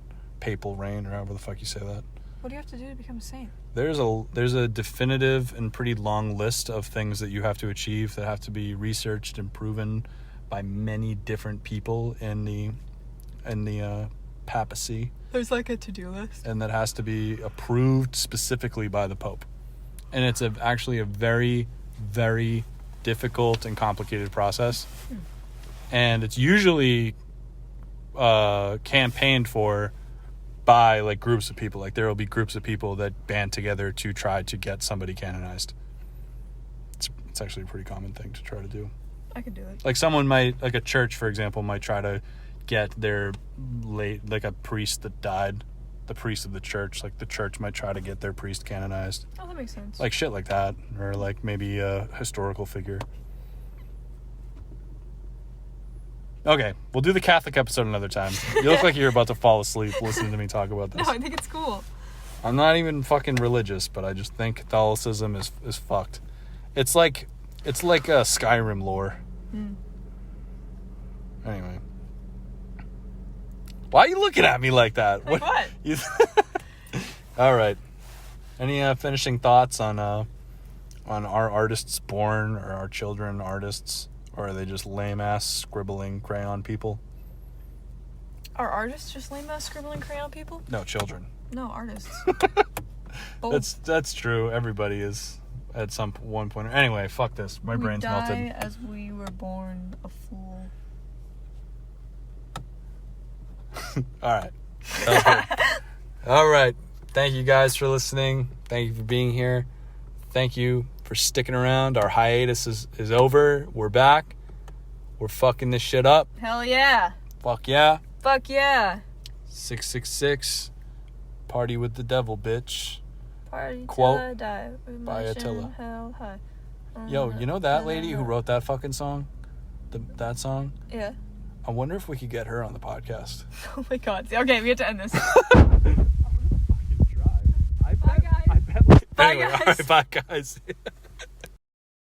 [SPEAKER 1] or however the fuck you say that.
[SPEAKER 2] What do you have to do to become a saint?
[SPEAKER 1] There's a definitive and pretty long list of things that you have to achieve that have to be researched and proven by many different people in the papacy.
[SPEAKER 2] There's like a to-do list.
[SPEAKER 1] And that has to be approved specifically by the Pope. And it's actually a very, very difficult and complicated process. And it's usually campaigned for by like groups of people. Like there will be groups of people that band together to try to get somebody canonized. It's actually a pretty common thing to try to do.
[SPEAKER 2] I could do it.
[SPEAKER 1] Like someone might, like a church, for example, might try to get their like a priest that died, the priest of the church, like the church might try to get their priest canonized.
[SPEAKER 2] Oh, that makes sense.
[SPEAKER 1] Like shit like that, or like maybe a historical figure. Okay, we'll do the Catholic episode another time. You look like you're about to fall asleep listening to me talk about this.
[SPEAKER 2] No, I think it's cool.
[SPEAKER 1] I'm not even fucking religious, but I just think Catholicism is fucked. It's like a Skyrim lore. Anyway, Why are you looking at me like that?
[SPEAKER 2] Like what?
[SPEAKER 1] You all right. Any finishing thoughts on our artists born, or our children artists, or are they just lame ass scribbling crayon people?
[SPEAKER 2] Are artists just lame ass scribbling crayon people?
[SPEAKER 1] No, children.
[SPEAKER 2] No, artists.
[SPEAKER 1] That's true. Everybody is at some one point. Anyway, fuck this. My brain's melted.
[SPEAKER 2] We die as we were born a fool.
[SPEAKER 1] All right. That was good. All right. Thank you guys for listening. Thank you for being here. Thank you for sticking around. Our hiatus is over. We're back. We're fucking this shit up.
[SPEAKER 2] Hell yeah.
[SPEAKER 1] Fuck yeah.
[SPEAKER 2] Fuck yeah.
[SPEAKER 1] 666. Party with the devil, bitch.
[SPEAKER 2] Party
[SPEAKER 1] Quote
[SPEAKER 2] till I die.
[SPEAKER 1] by Attila.
[SPEAKER 2] Hell high.
[SPEAKER 1] Yo, you know that lady who wrote that fucking song? That song?
[SPEAKER 2] Yeah.
[SPEAKER 1] I wonder if we could get her on the podcast.
[SPEAKER 2] Oh my god. Okay, we have to end this.
[SPEAKER 1] Bye, guys.
[SPEAKER 2] Bye,
[SPEAKER 1] Anyway,
[SPEAKER 2] guys.
[SPEAKER 1] all right, bye, guys.